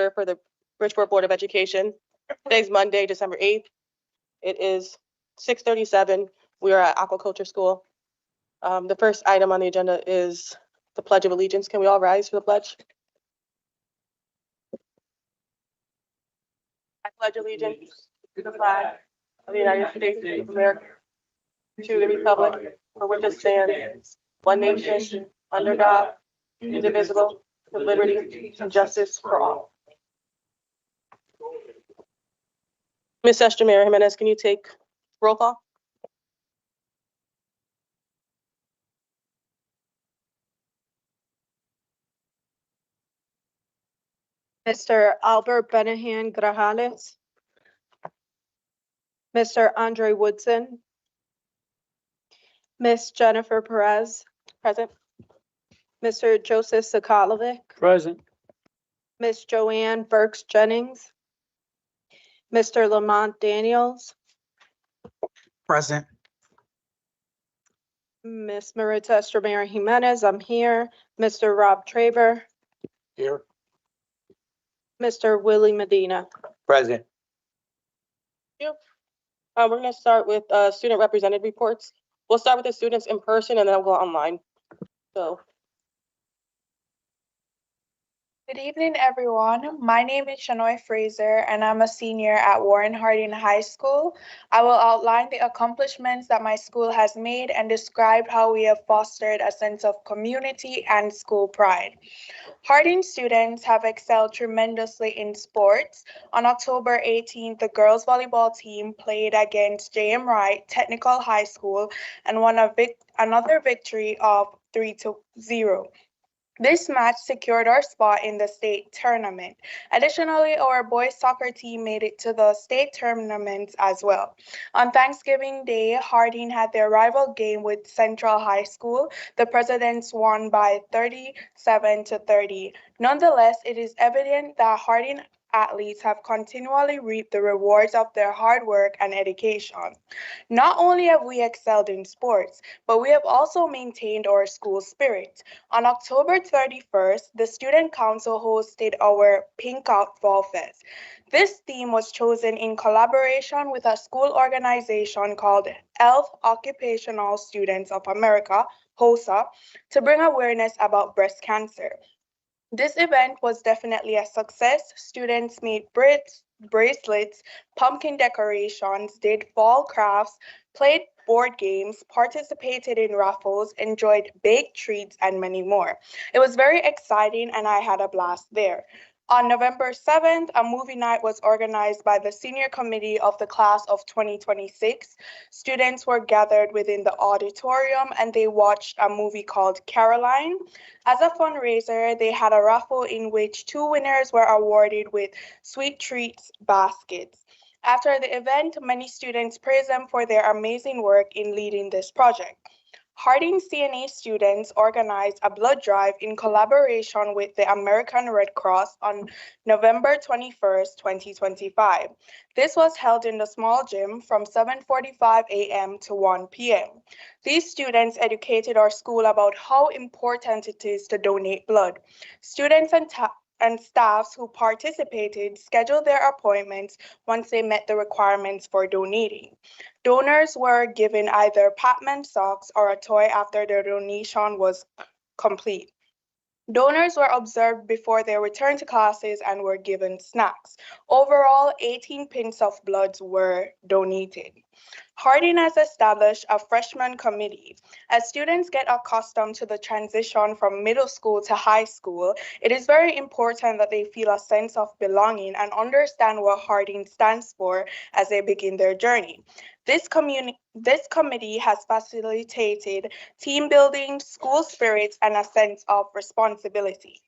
order for the Bridgeport Board of Education. Today's Monday, December 8th. It is 6:37. We are at Aquaculture School. The first item on the agenda is the Pledge of Allegiance. Can we all rise for the pledge? I pledge allegiance to the flag of the United States of America, to the republic for which it stands, one nation, under God, indivisible, with liberty and justice for all. Ms. Estramera Jimenez, can you take roll call? Mr. Albert Benahan Grajales, Mr. Andre Woodson, Ms. Jennifer Perez, Present. Mr. Joseph Sakalovic, Present. Ms. Joanne Burks Jennings, Mr. Lamont Daniels, Present. Ms. Maritza Estramera Jimenez, I'm here, Mr. Rob Traber, Here. Mr. Willie Medina. Present. We're going to start with student representative reports. We'll start with the students in person and then we'll go online. So, Good evening, everyone. My name is Shanoy Fraser, and I'm a senior at Warren Harding High School. I will outline the accomplishments that my school has made and describe how we have fostered a sense of community and school pride. Harding students have excelled tremendously in sports. On October 18th, the girls volleyball team played against J.M. Wright Technical High School and won another victory of 3-0. This match secured our spot in the state tournament. Additionally, our boys soccer team made it to the state tournaments as well. On Thanksgiving Day, Harding had their rival game with Central High School. The Presidents won by 37-30. Nonetheless, it is evident that Harding athletes have continually reaped the rewards of their hard work and education. Not only have we excelled in sports, but we have also maintained our school spirit. On October 31st, the Student Council hosted our Pink Out Fall Fest. This theme was chosen in collaboration with a school organization called Health Occupational Students of America, HOSA, to bring awareness about breast cancer. This event was definitely a success. Students made bracelets, pumpkin decorations, did fall crafts, played board games, participated in raffles, enjoyed baked treats, and many more. It was very exciting and I had a blast there. On November 7th, a movie night was organized by the senior committee of the class of 2026. Students were gathered within the auditorium and they watched a movie called Caroline. As a fundraiser, they had a raffle in which 2 winners were awarded with sweet treats baskets. After the event, many students praised them for their amazing work in leading this project. Harding CNA students organized a blood drive in collaboration with the American Red Cross on November 21st, 2025. This was held in the small gym from 7:45 a.m. to 1 p.m. These students educated our school about how important it is to donate blood. Students and staffs who participated scheduled their appointments once they met the requirements for donating. Donors were given either Patman socks or a toy after their donation was complete. Donors were observed before they returned to classes and were given snacks. Overall, 18 pints of blood were donated. Harding has established a freshman committee. As students get accustomed to the transition from middle school to high school, it is very important that they feel a sense of belonging and understand what Harding stands for as they begin their journey. This committee has facilitated team building, school spirit, and a sense of responsibility.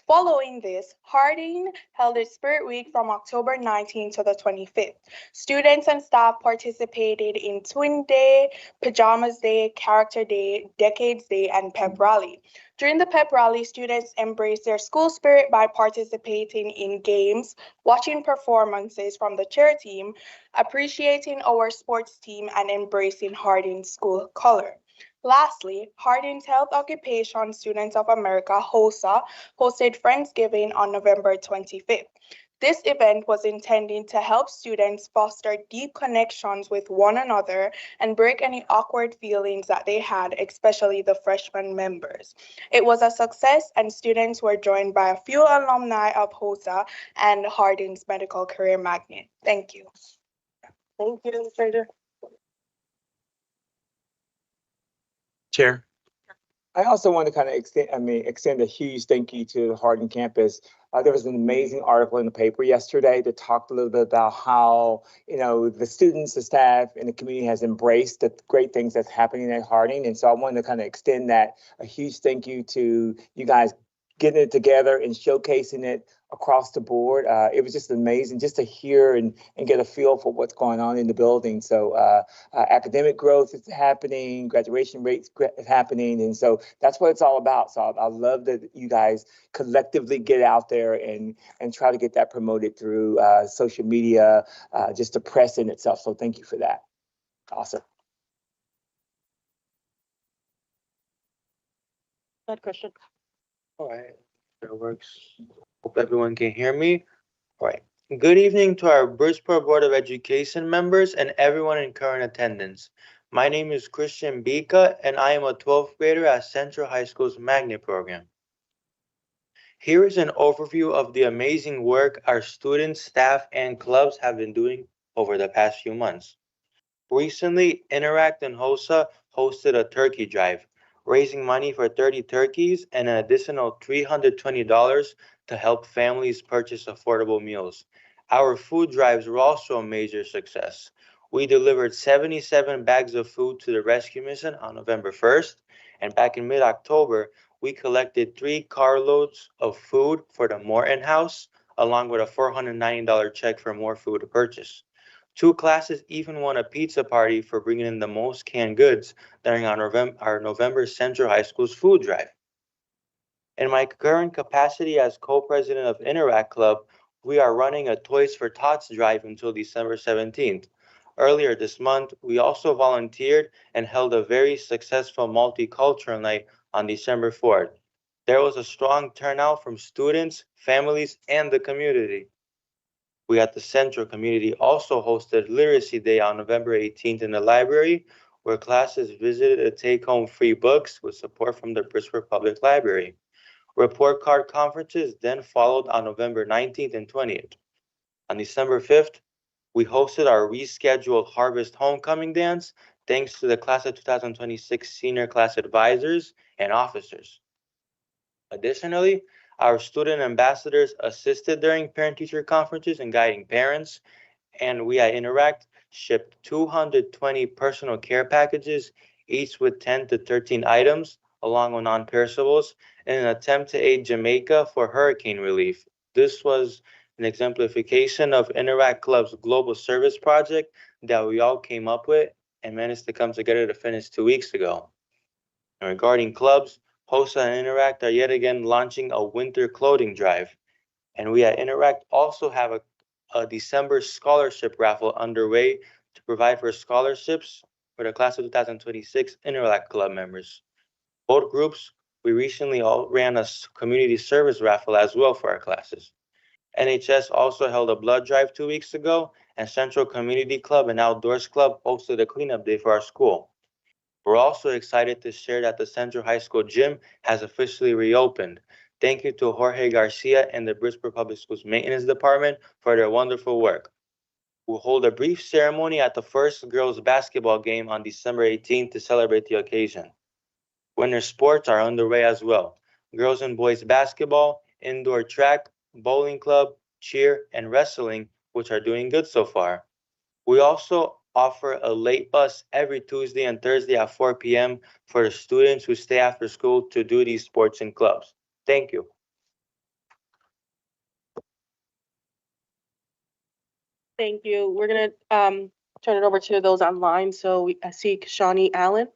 Following this, Harding held its Spirit Week from October 19th to the 25th. Students and staff participated in Twin Day, Pajamas Day, Character Day, Decades Day, and Pep Rally. During the Pep Rally, students embraced their school spirit by participating in games, watching performances from the cheer team, appreciating our sports team, and embracing Harding's school color. Lastly, Harding's Health Occupation Students of America, HOSA, hosted Friendsgiving on November 25th. This event was intended to help students foster deep connections with one another and break any awkward feelings that they had, especially the freshman members. It was a success, and students were joined by a few alumni of HOSA and Harding's Medical Career Magnet. Thank you. Thank you, Ms. Fraser. Chair. I also want to kind of extend a huge thank you to the Harding campus. There was an amazing article in the paper yesterday that talked a little bit about how, the students, the staff, and the community has embraced the great things that's happening at Harding. And so I wanted to kind of extend that a huge thank you to you guys getting it together and showcasing it across the board. It was just amazing just to hear and get a feel for what's going on in the building. So academic growth is happening, graduation rates is happening. And so that's what it's all about. So I love that you guys collectively get out there and try to get that promoted through social media, just the press in itself. So thank you for that. Awesome. Go ahead, Christian. All right, that works. Hope everyone can hear me. All right. Good evening to our Bridgeport Board of Education members and everyone in current attendance. My name is Christian Bika, and I am a 12th grader at Central High School's Magnet program. Here is an overview of the amazing work our students, staff, and clubs have been doing over the past few months. Recently, Interact and HOSA hosted a turkey drive, raising money for 30 turkeys and an additional $320 to help families purchase affordable meals. Our food drives were also a major success. We delivered 77 bags of food to the rescue mission on November 1st, and back in mid-October, we collected 3 carloads of food for the Morton House, along with a $490 check for more food to purchase. 2 classes even won a pizza party for bringing in the most canned goods during our November Central High School's food drive. In my current capacity as co-president of Interact Club, we are running a Toys for Tots drive until December 17th. Earlier this month, we also volunteered and held a very successful multicultural night on December 4th. There was a strong turnout from students, families, and the community. We at the Central Community also hosted Literacy Day on November 18th in the library, where classes visited to take home free books with support from the Bridgeport Public Library. Report card conferences then followed on November 19th and 20th. On December 5th, we hosted our rescheduled Harvest Homecoming Dance thanks to the Class of 2026 senior class advisors and officers. Additionally, our student ambassadors assisted during parent-teacher conferences and guiding parents, and we at Interact shipped 220 personal care packages, each with 10 to 13 items, along with non-perishables, in an attempt to aid Jamaica for hurricane relief. This was an exemplification of Interact Club's global service project that we all came up with and managed to come together to finish 2 weeks ago. And regarding clubs, HOSA and Interact are yet again launching a winter clothing drive. And we at Interact also have a December scholarship raffle underway to provide for scholarships for the Class of 2026 Interact Club members. Both groups, we recently all ran a community service raffle as well for our classes. NHS also held a blood drive 2 weeks ago, and Central Community Club and Outdoors Club hosted a cleanup day for our school. We're also excited to share that the Central High School gym has officially reopened. Thank you to Jorge Garcia and the Bridgeport Public Schools Maintenance Department for their wonderful work. We'll hold a brief ceremony at the first girls' basketball game on December 18th to celebrate the occasion. Winter sports are underway as well. Girls and boys basketball, indoor track, bowling club, cheer, and wrestling, which are doing good so far. We also offer a late bus every Tuesday and Thursday at 4 p.m. for the students who stay after school to do these sports and clubs. Thank you. Thank you. We're gonna turn it over to those online. So I see Shawnee Allen.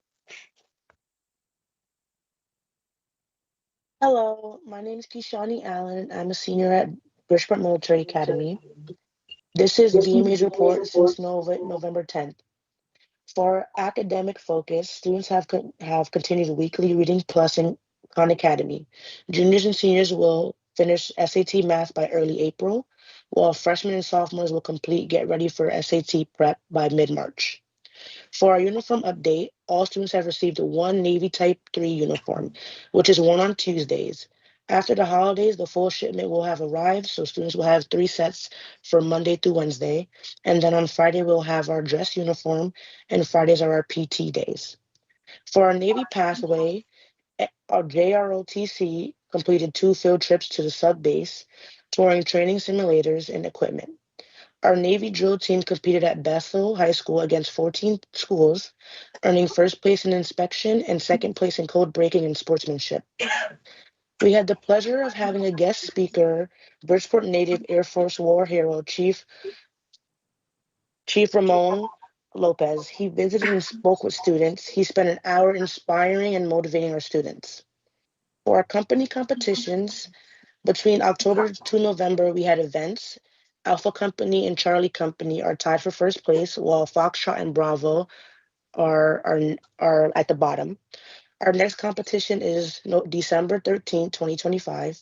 Hello, my name is Kishani Allen. I'm a senior at Bridgeport Military Academy. This is VMA's report since November 10th. For academic focus, students have continued weekly reading plus in Khan Academy. Juniors and seniors will finish SAT math by early April, while freshmen and sophomores will complete get ready for SAT prep by mid-March. For our uniform update, all students have received one Navy Type 3 uniform, which is worn on Tuesdays. After the holidays, the full shipment will have arrived, so students will have 3 sets for Monday through Wednesday. And then on Friday, we'll have our dress uniform, and Fridays are our PT days. For our Navy pathway, our JROTC completed 2 field trips to the sub base, touring training simulators and equipment. Our Navy drill team competed at Bethel High School against 14 schools, earning first place in inspection and second place in code breaking and sportsmanship. We had the pleasure of having a guest speaker, Bridgeport native Air Force War Hero Chief Ramon Lopez. He visited and spoke with students. He spent an hour inspiring and motivating our students. For our company competitions, between October to November, we had events. Alpha Company and Charlie Company are tied for first place, while Foxtrot and Bravo are at the bottom. Our next competition is December 13th, 2025.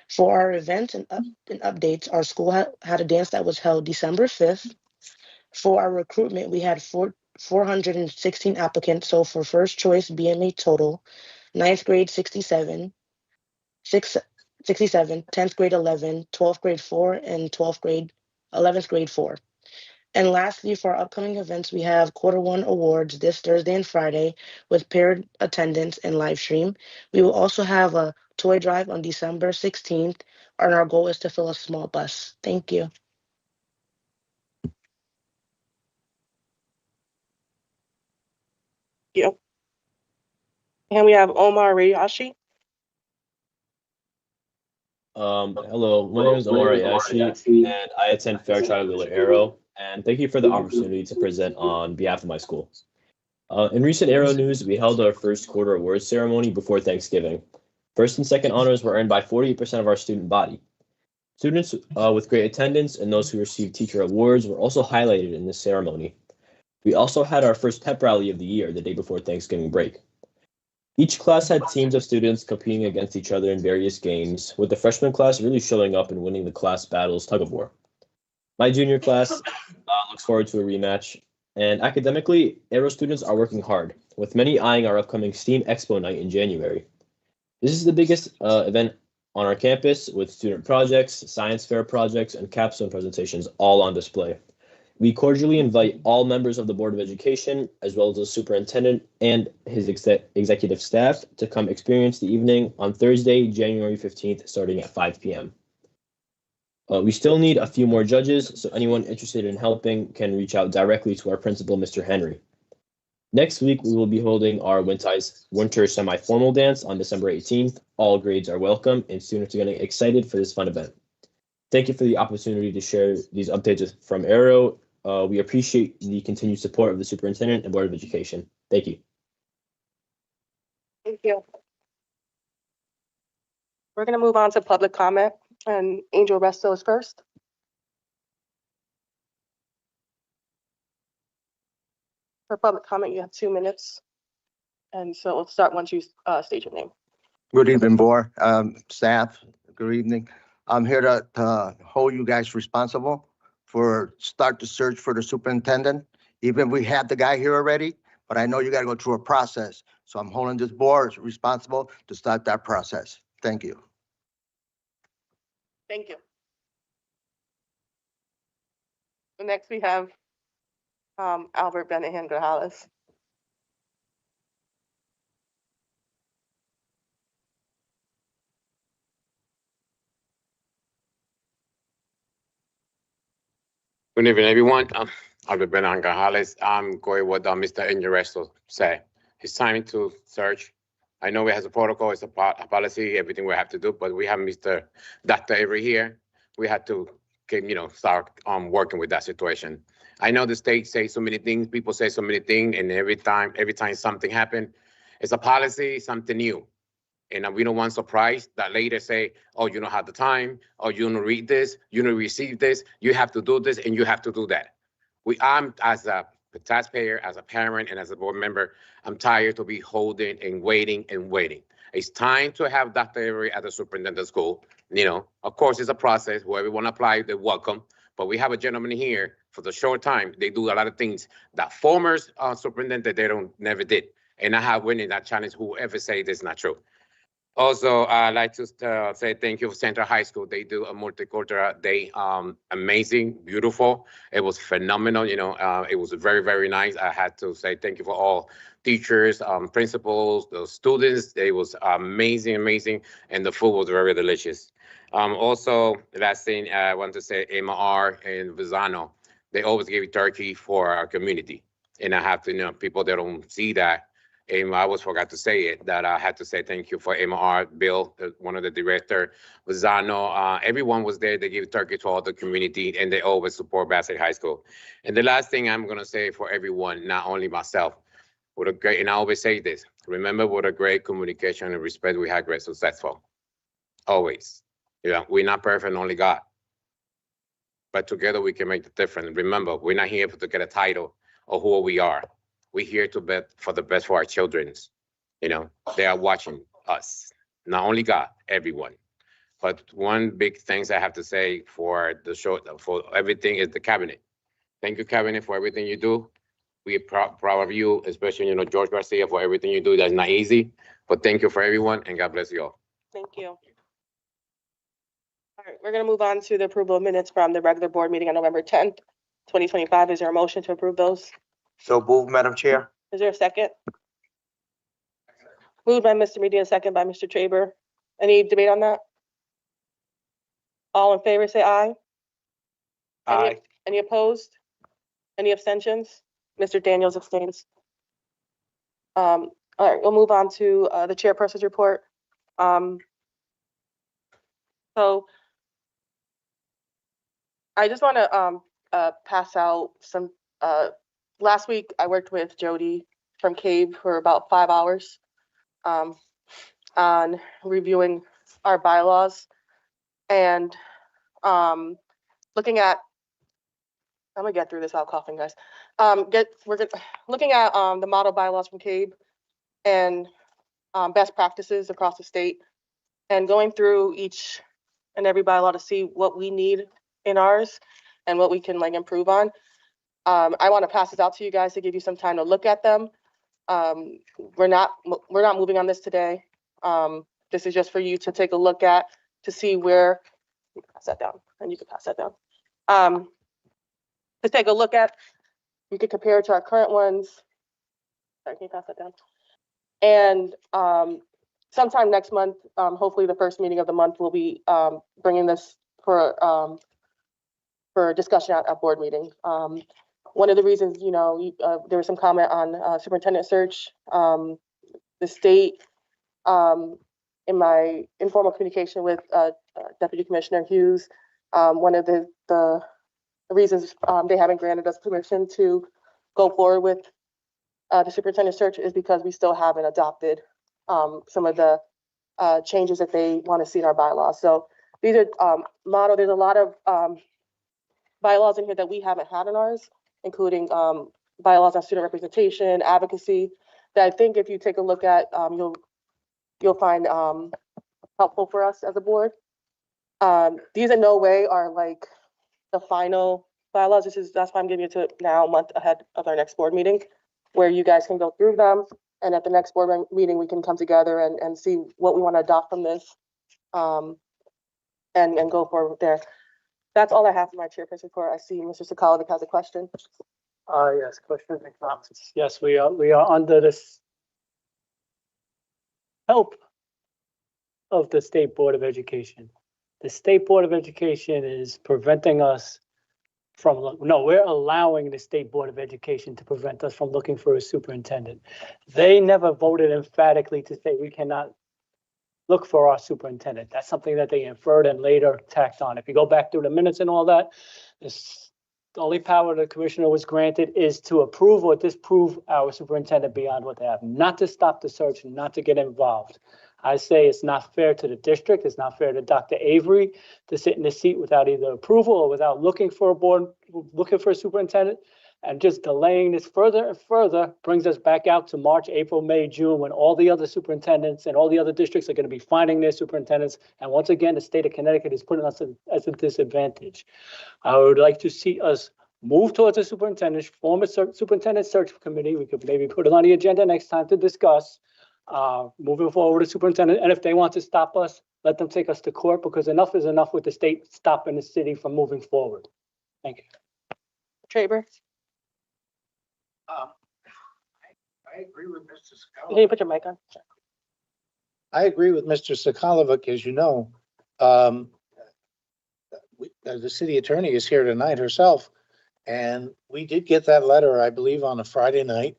For our events and updates, our school had a dance that was held December 5th. For our recruitment, we had 416 applicants. So for first choice BMA total, 9th grade 67, 10th grade 11, 12th grade 4, and 11th grade 4. And lastly, for our upcoming events, we have Quarter 1 awards this Thursday and Friday with paired attendance and live stream. We will also have a toy drive on December 16th, and our goal is to fill a small bus. Thank you. Yep. And we have Omar Rayashi. Hello, my name is Omar Ayashi, and I attend Fairchild Wheeler Arrow, and thank you for the opportunity to present on behalf of my school. In recent Arrow news, we held our first quarter awards ceremony before Thanksgiving. First and second honors were earned by 40% of our student body. Students with great attendance and those who received teacher awards were also highlighted in this ceremony. We also had our first pep rally of the year the day before Thanksgiving break. Each class had teams of students competing against each other in various games, with the freshman class really showing up and winning the class battles tug of war. My junior class looks forward to a rematch, and academically, Arrow students are working hard, with many eyeing our upcoming STEAM Expo night in January. This is the biggest event on our campus, with student projects, science fair projects, and capstone presentations all on display. We cordially invite all members of the Board of Education, as well as the superintendent and his executive staff, to come experience the evening on Thursday, January 15th, starting at 5 p.m. We still need a few more judges, so anyone interested in helping can reach out directly to our principal, Mr. Henry. Next week, we will be holding our winter semi-formal dance on December 18th. All grades are welcome, and students are getting excited for this fun event. Thank you for the opportunity to share these updates from Arrow. We appreciate the continued support of the superintendent and Board of Education. Thank you. Thank you. We're going to move on to public comment, and Angel Resto is first. For public comment, you have 2 minutes. And so we'll start once you state your name. Good evening, board, staff. Good evening. I'm here to hold you guys responsible for start the search for the superintendent. Even we have the guy here already, but I know you got to go through a process. So I'm holding this board responsible to start that process. Thank you. Thank you. So next we have Albert Benahan Grajales. Good evening, everyone. Albert Benahan Grajales. I'm going with Mr. Ingeresto said. It's time to search. I know it has a protocol, it's a policy, everything we have to do, but we have Mr. Dr. Avery here. We had to start working with that situation. I know the state says so many things, people say so many things, and every time something happens, it's a policy, something new. And we don't want surprise that later say, oh, you don't have the time, or you don't read this, you don't receive this, you have to do this, and you have to do that. I'm as a a taxpayer, as a parent, and as a board member, I'm tired to be holding and waiting and waiting. It's time to have Dr. Avery at the superintendent school. You know, of course, it's a process. Whoever want to apply, they're welcome. But we have a gentleman here for the short time. They do a lot of things that former superintendent they don't never did. And I have winning that challenge. Whoever say this is not true. Also, I'd like to say thank you for Central High School. They do a multicultural day, amazing, beautiful. It was phenomenal. You know, it was very, very nice. I had to say thank you for all teachers, principals, the students. It was amazing, amazing, and the food was very delicious. Also, last thing I want to say, MR and Vizano, they always give turkey for our community, and I have to, you know, people that don't see that. And I always forgot to say it, that I had to say thank you for MR, Bill, one of the director, Vizano, everyone was there. They give turkey to all the community and they always support Bassett High School. And the last thing I'm gonna say for everyone, not only myself, what a great, and I always say this, remember what a great communication and respect we had, great successful, always. Yeah, we're not perfect, only God. But together we can make the difference. Remember, we're not here to get a title or who we are. We're here to bet for the best for our children's. You know, they are watching us, not only God, everyone. But one big things I have to say for the show, for everything is the cabinet. Thank you, cabinet, for everything you do. We're proud of you, especially, you know, George Garcia, for everything you do. That's not easy, but thank you for everyone, and God bless you all. Thank you. All right, we're gonna move on to the approval of minutes from the regular board meeting on November 10th, 2025. Is there a motion to approve those? So move, Madam Chair. Is there a second? Moved by Mr. Medina, second by Mr. Traber. Any debate on that? All in favor, say aye. Aye. Any opposed? Any abstentions? Mr. Daniels abstains. All right, we'll move on to the chairperson's report. So I just want to pass out some. Last week I worked with Jody from CABE for about 5 hours on reviewing our bylaws and looking at. I'm gonna get through this without coughing, guys. Looking at the model bylaws from CABE and best practices across the state, and going through each and every bylaw to see what we need in ours and what we can like improve on. I want to pass this out to you guys to give you some time to look at them. We're not moving on this today. This is just for you to take a look at to see where. Pass that down, and you can pass that down. To take a look at, you can compare it to our current ones. Sorry, can you pass that down? And sometime next month, hopefully the first meeting of the month, we'll be bringing this for discussion at a board meeting. One of the reasons, you know, there was some comment on superintendent search. The state, in my informal communication with Deputy Commissioner Hughes, one of the reasons they haven't granted us permission to go forward with the superintendent search is because we still haven't adopted some of the changes that they want to see in our bylaws. So these are there's a lot of bylaws in here that we haven't had in ours, including bylaws on student representation, advocacy, that I think if you take a look at, you'll find helpful for us as a board. These in no way are like the final bylaws. That's why I'm giving it to now, a month ahead of our next board meeting, where you guys can go through them. And at the next board meeting, we can come together and see what we want to adopt from this and go forward there. That's all I have for my chairperson report. I see Mr. Sokolovic has a question. Yes, questions and comments. Yes, we are under this help of the State Board of Education. The State Board of Education is preventing us from, no, we're allowing the State Board of Education to prevent us from looking for a superintendent. They never voted emphatically to say we cannot look for our superintendent. That's something that they inferred and later tacked on. If you go back through the minutes and all that, the only power the commissioner was granted is to approve or disapprove our superintendent beyond what they have, not to stop the search, not to get involved. I say it's not fair to the district. It's not fair to Dr. Avery to sit in the seat without either approval or without looking for a superintendent. And just delaying this further and further brings us back out to March, April, May, June, when all the other superintendents and all the other districts are going to be finding their superintendents. And once again, the state of Connecticut is putting us as a disadvantage. I would like to see us move towards a superintendent, form a superintendent search committee. We could maybe put it on the agenda next time to discuss moving forward with a superintendent. And if they want to stop us, let them take us to court, because enough is enough with the state stopping the city from moving forward. Thank you. Traber, I agree with Mr. can you put your mic on? I agree with Mr. Sakalovic, as you know. The city attorney is here tonight herself, and we did get that letter, I believe, on a Friday night.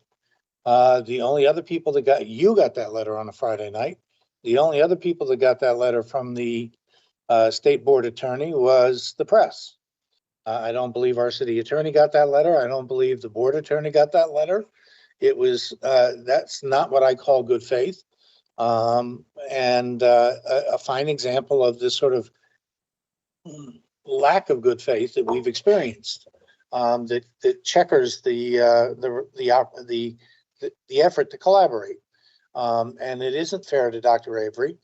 The only other people that got that letter on a Friday night. The only other people that got that letter from the state board attorney was the press. I don't believe our city attorney got that letter. I don't believe the board attorney got that letter. It was, that's not what I call good faith. And a fine example of this sort of lack of good faith that we've experienced, that checkers the effort to collaborate. And it isn't fair to Dr. Avery.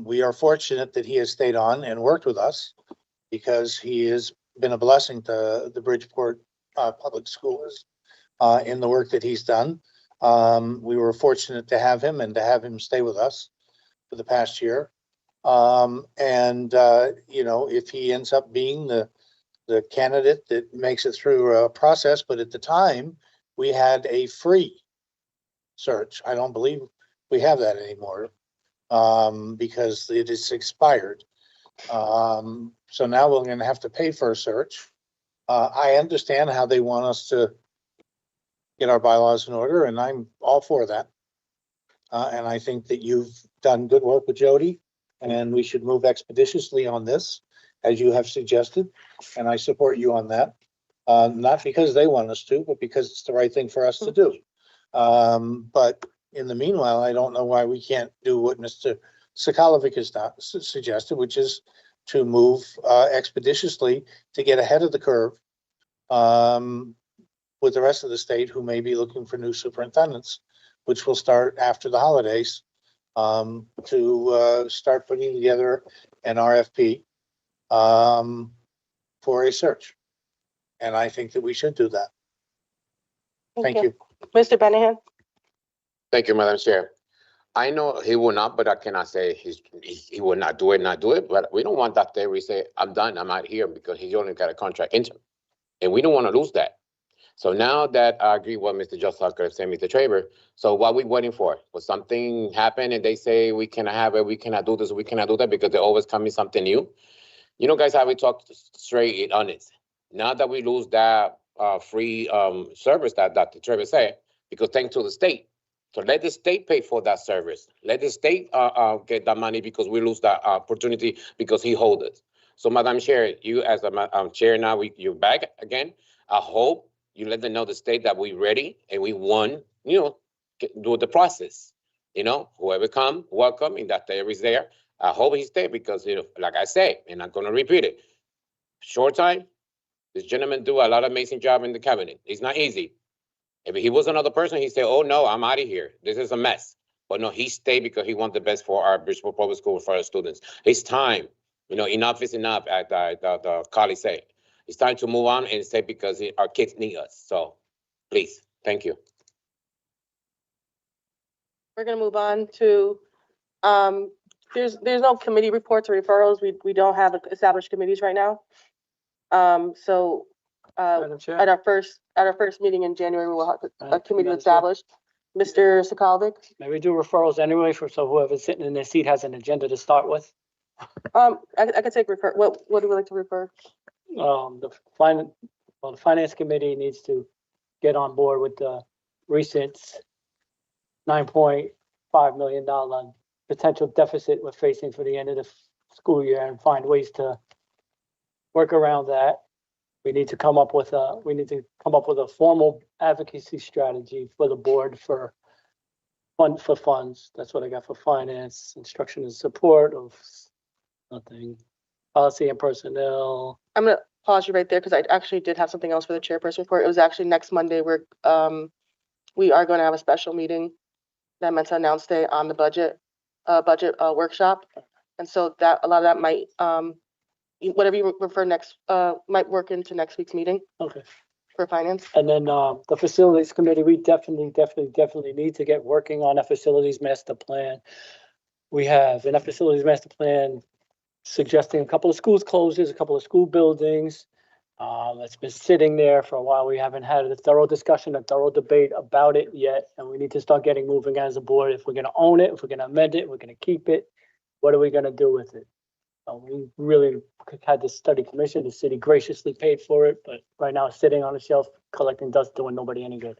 We are fortunate that he has stayed on and worked with us, because he has been a blessing to the Bridgeport public schools in the work that he's done. We were fortunate to have him and to have him stay with us for the past year. You know, if he ends up being the candidate that makes it through a process, but at the time we had a free search. I don't believe we have that anymore because it is expired. So now we're going to have to pay for a search. I understand how they want us to get our bylaws in order, and I'm all for that. And I think that you've done good work with Jody, and we should move expeditiously on this, as you have suggested, and I support you on that. Not because they want us to, but because it's the right thing for us to do. But in the meanwhile, I don't know why we can't do what Mr. Sakalovic has suggested, which is to move expeditiously to get ahead of the curve with the rest of the state, who may be looking for new superintendents, which will start after the holidays, to start putting together an RFP for a search. And I think that we should do that. Thank you. Mr. Benahan? Thank you, Madam Chair. I know he will not, but I cannot say he will not do it. But we don't want that there. We say, I'm done, I'm out here, because he's only got a contract interim. And we don't want to lose that. So now that I agree with Mr. Just Tucker and Mr. Traber, so what are we waiting for? Will something happen and they say we cannot have it, we cannot do this, we cannot do that, because they're always coming something new? You know, guys, how we talk straight and honest. Now that we lose that free service that Dr. Traber said, because thanks to the state. So let the state pay for that service. Let the state get that money, because we lose that opportunity because he holds it. So, Madam Chair, you as a chair now, you're back again. I hope you let them know, the state, that we're ready and we want, you know, do the process. You know, whoever come, welcome, and that there is there. I hope he stay, because, you know, like I say, and I'm going to repeat it, short time, this gentleman do a lot of amazing job in the cabinet. It's not easy. If he was another person, he'd say, oh, no, I'm out of here. This is a mess. But no, he stayed because he wants the best for our Bridgeport Public School, for our students. It's time. You know, enough is enough, as the colleague said. It's time to move on and stay, because our kids need us. So please, thank you. We're going to move on to, there's no committee reports or referrals. We don't have established committees right now. Madam Chair? At our first meeting in January, we will have a committee established. Mr. Sakalovic? May we do referrals anyway, so whoever's sitting in their seat has an agenda to start with? I can take refer. What do we like to refer? The finance committee needs to get on board with the recent $9.5 million potential deficit we're facing for the end of the school year, and find ways to work around that. We need to come up with a formal advocacy strategy for the board for funds. That's what I got for finance, instruction and support of nothing, policy and personnel. I'm gonna pause you right there because I actually did have something else for the chairperson report. It was actually next Monday where we are going to have a special meeting that I meant to announce today on the budget workshop. And so that a lot of that might whatever you refer next might work into next week's meeting Okay. for finance. And then the facilities committee, we definitely need to get working on a facilities master plan. We have in a facilities master plan suggesting a couple of schools closures, a couple of school buildings. It's been sitting there for a while. We haven't had a thorough discussion, a thorough debate about it yet, and we need to start getting moving as a board. If we're going to own it, if we're going to amend it, we're going to keep it. What are we going to do with it? We really had this study commission. The city graciously paid for it, but right now it's sitting on the shelf collecting dust, doing nobody any good.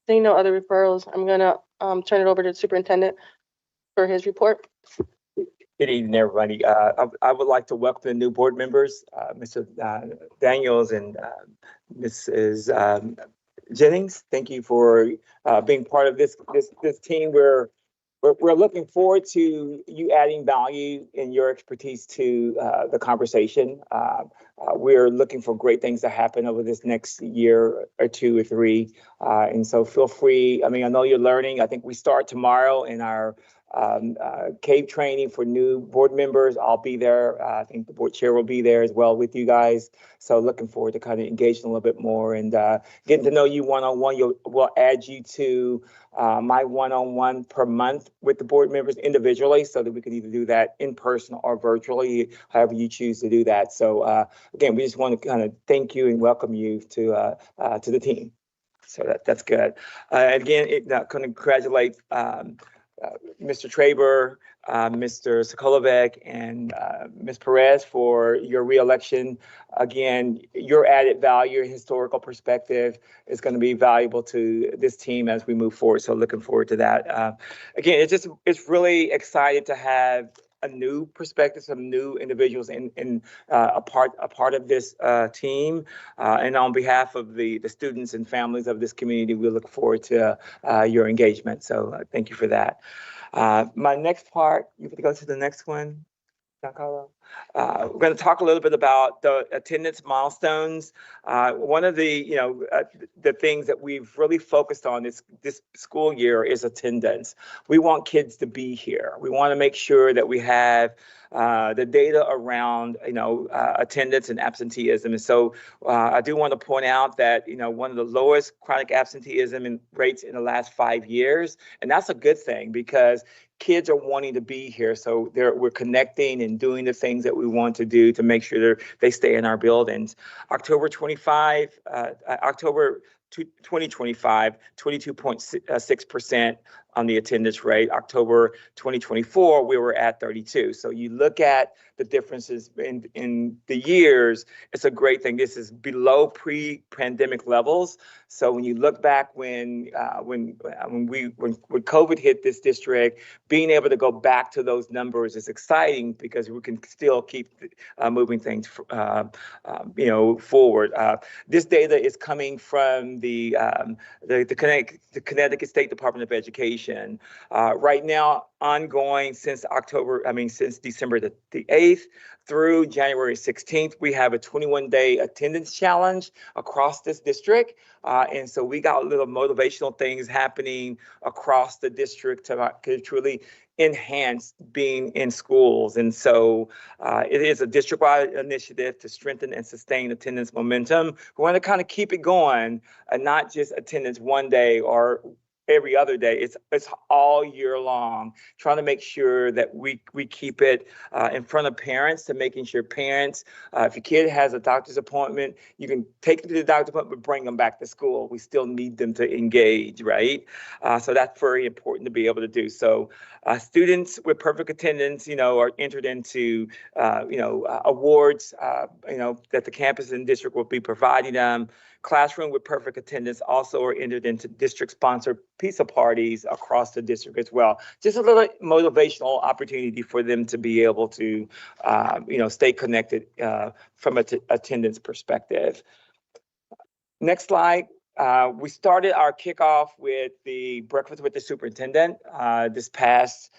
Seeing no other referrals, I'm gonna turn it over to the superintendent for his report. Good evening, everybody. I would like to welcome the new board members, Mr. Daniels and Mrs. Jennings. Thank you for being part of this team. We're looking forward to you adding value and your expertise to the conversation. We're looking for great things to happen over this next year or two or three. And so feel free. I mean, I know you're learning. I think we start tomorrow in our CAVE training for new board members. I'll be there. I think the board chair will be there as well with you guys. So looking forward to kind of engaging a little bit more and getting to know you one-on-one. We'll add you to my one-on-one per month with the board members individually so that we can either do that in person or virtually, however you choose to do that. So again, we just want to kind of thank you and welcome you to the team. So that's good. Again, congratulate Mr. Traber, Mr. Sokolovec, and Ms. Perez for your reelection. Again, your added value, your historical perspective is going to be valuable to this team as we move forward. So looking forward to that. Again, it's really exciting to have a new perspective, some new individuals in a part of this team. And on behalf of the students and families of this community, we look forward to your engagement. So thank you for that. My next part, you can go to the next one, Giancarlo. We're going to talk a little bit about the attendance milestones. One of the, the things that we've really focused on this school year is attendance. We want kids to be here. We want to make sure that we have the data around, attendance and absenteeism. And so I do want to point out that, one of the lowest chronic absenteeism rates in the last 5 years. And that's a good thing because kids are wanting to be here. So we're connecting and doing the things that we want to do to make sure they stay in our buildings. October 2025, 22.6% on the attendance rate. October 2024, we were at 32. So you look at the differences in the years, it's a great thing. This is below pre-pandemic levels. So when you look back when COVID hit this district, being able to go back to those numbers is exciting because we can still keep moving things forward. This data is coming from the Connecticut State Department of Education. Right now, ongoing since December the 8th through January 16th, we have a 21-day attendance challenge across this district. And so we got little motivational things happening across the district to truly enhance being in schools. And so it is a district-wide initiative to strengthen and sustain attendance momentum. We want to kind of keep it going and not just attendance one day or every other day. It's all year long, trying to make sure that we keep it in front of parents, to making sure parents, if your kid has a doctor's appointment, you can take them to the doctor's appointment, but bring them back to school. We still need them to engage, right? So that's very important to be able to do. So students with perfect attendance, are entered into, awards, that the campus and district will be providing them. Classroom with perfect attendance also are entered into district-sponsored pizza parties across the district as well. Just a little motivational opportunity for them to be able to, stay connected from an attendance perspective. Next slide. We started our kickoff with the breakfast with the superintendent this past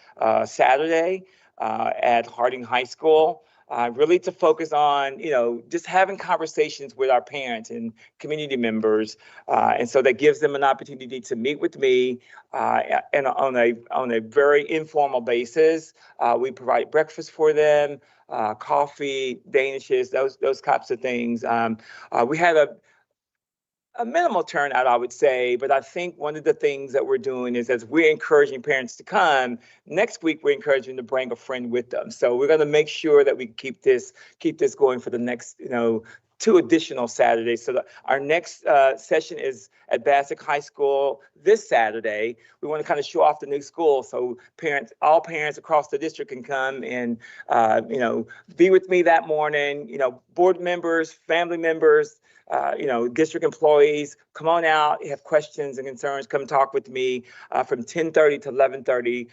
Saturday. at Harding High School. Really to focus on, just having conversations with our parents and community members. And so that gives them an opportunity to meet with me and on a very informal basis. We provide breakfast for them, coffee, danishes, those types of things. We had a minimal turnout, I would say, but I think one of the things that we're doing is as we're encouraging parents to come, next week we're encouraging them to bring a friend with them. So we're going to make sure that we keep this going for the next, 2 additional Saturdays. So our next session is at Bassick High School this Saturday. We want to kind of show off the new school so all parents across the district can come and, be with me that morning. Board members, family members, district employees, come on out, you have questions and concerns, come talk with me from 10:30 to 11:30,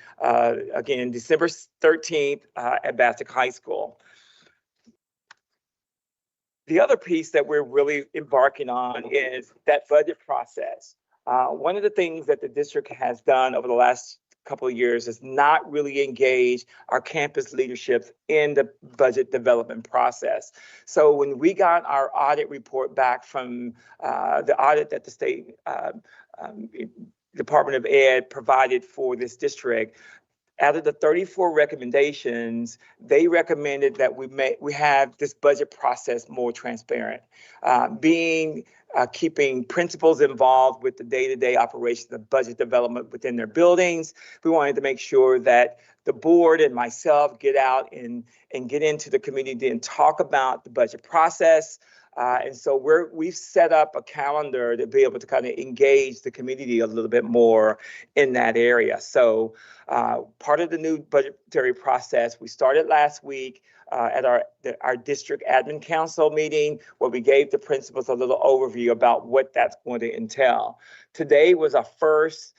again, December 13th at Bassick High School. The other piece that we're really embarking on is that budget process. One of the things that the district has done over the last couple of years is not really engage our campus leadership in the budget development process. So when we got our audit report back from the audit that the state Department of Ed provided for this district, out of the 34 recommendations, they recommended that we have this budget process more transparent, keeping principals involved with the day-to-day operations of budget development within their buildings. We wanted to make sure that the board and myself get out and get into the community and talk about the budget process. And so we've set up a calendar to be able to kind of engage the community a little bit more in that area. So part of the new budgetary process, we started last week at our district admin council meeting, where we gave the principals a little overview about what that's going to entail. Today was our first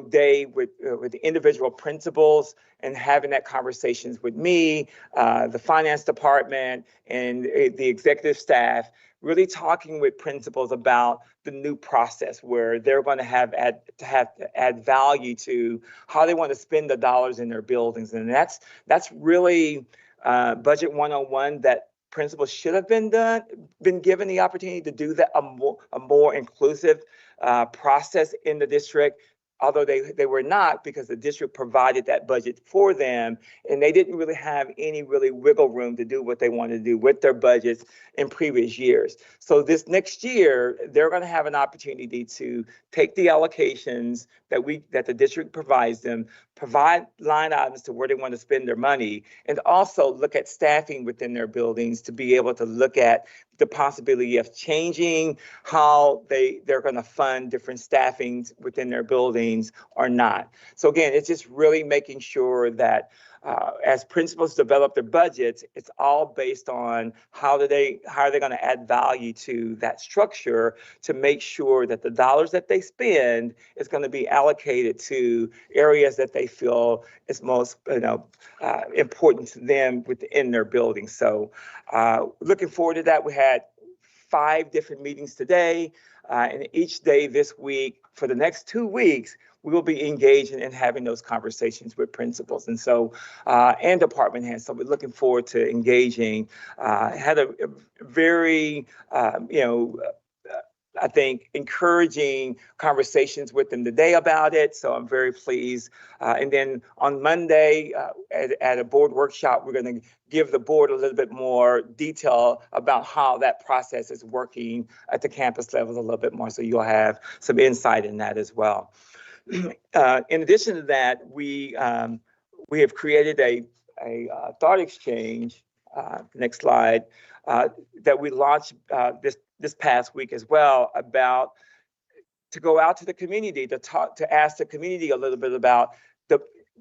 day with the individual principals and having that conversations with me, the finance department, and the executive staff, really talking with principals about the new process where they're going to have to add value to how they want to spend the dollars in their buildings. And that's really budget 101 that principals should have been given the opportunity to do that, a more inclusive process in the district. Although they were not, because the district provided that budget for them, and they didn't really have any really wiggle room to do what they wanted to do with their budgets in previous years. So this next year, they're going to have an opportunity to take the allocations that the district provides them, provide line items to where they want to spend their money, and also look at staffing within their buildings to be able to look at the possibility of changing how they're going to fund different staffings within their buildings or not. So again, it's just really making sure that as principals develop their budgets, it's all based on how are they going to add value to that structure to make sure that the dollars that they spend is going to be allocated to areas that they feel is most important to them within their building. So looking forward to that. We had 5 different meetings today, and each day this week for the next 2 weeks, we will be engaging and having those conversations with principals and and department heads. So we're looking forward to engaging. Had a very, I think, encouraging conversations with them today about it. So I'm very pleased. And then on Monday at a board workshop, we're going to give the board a little bit more detail about how that process is working at the campus level a little bit more. So you'll have some insight in that as well. In addition to that, we have created a thought exchange. Next slide. That we launched this past week as well, about to go out to the community to ask the community a little bit about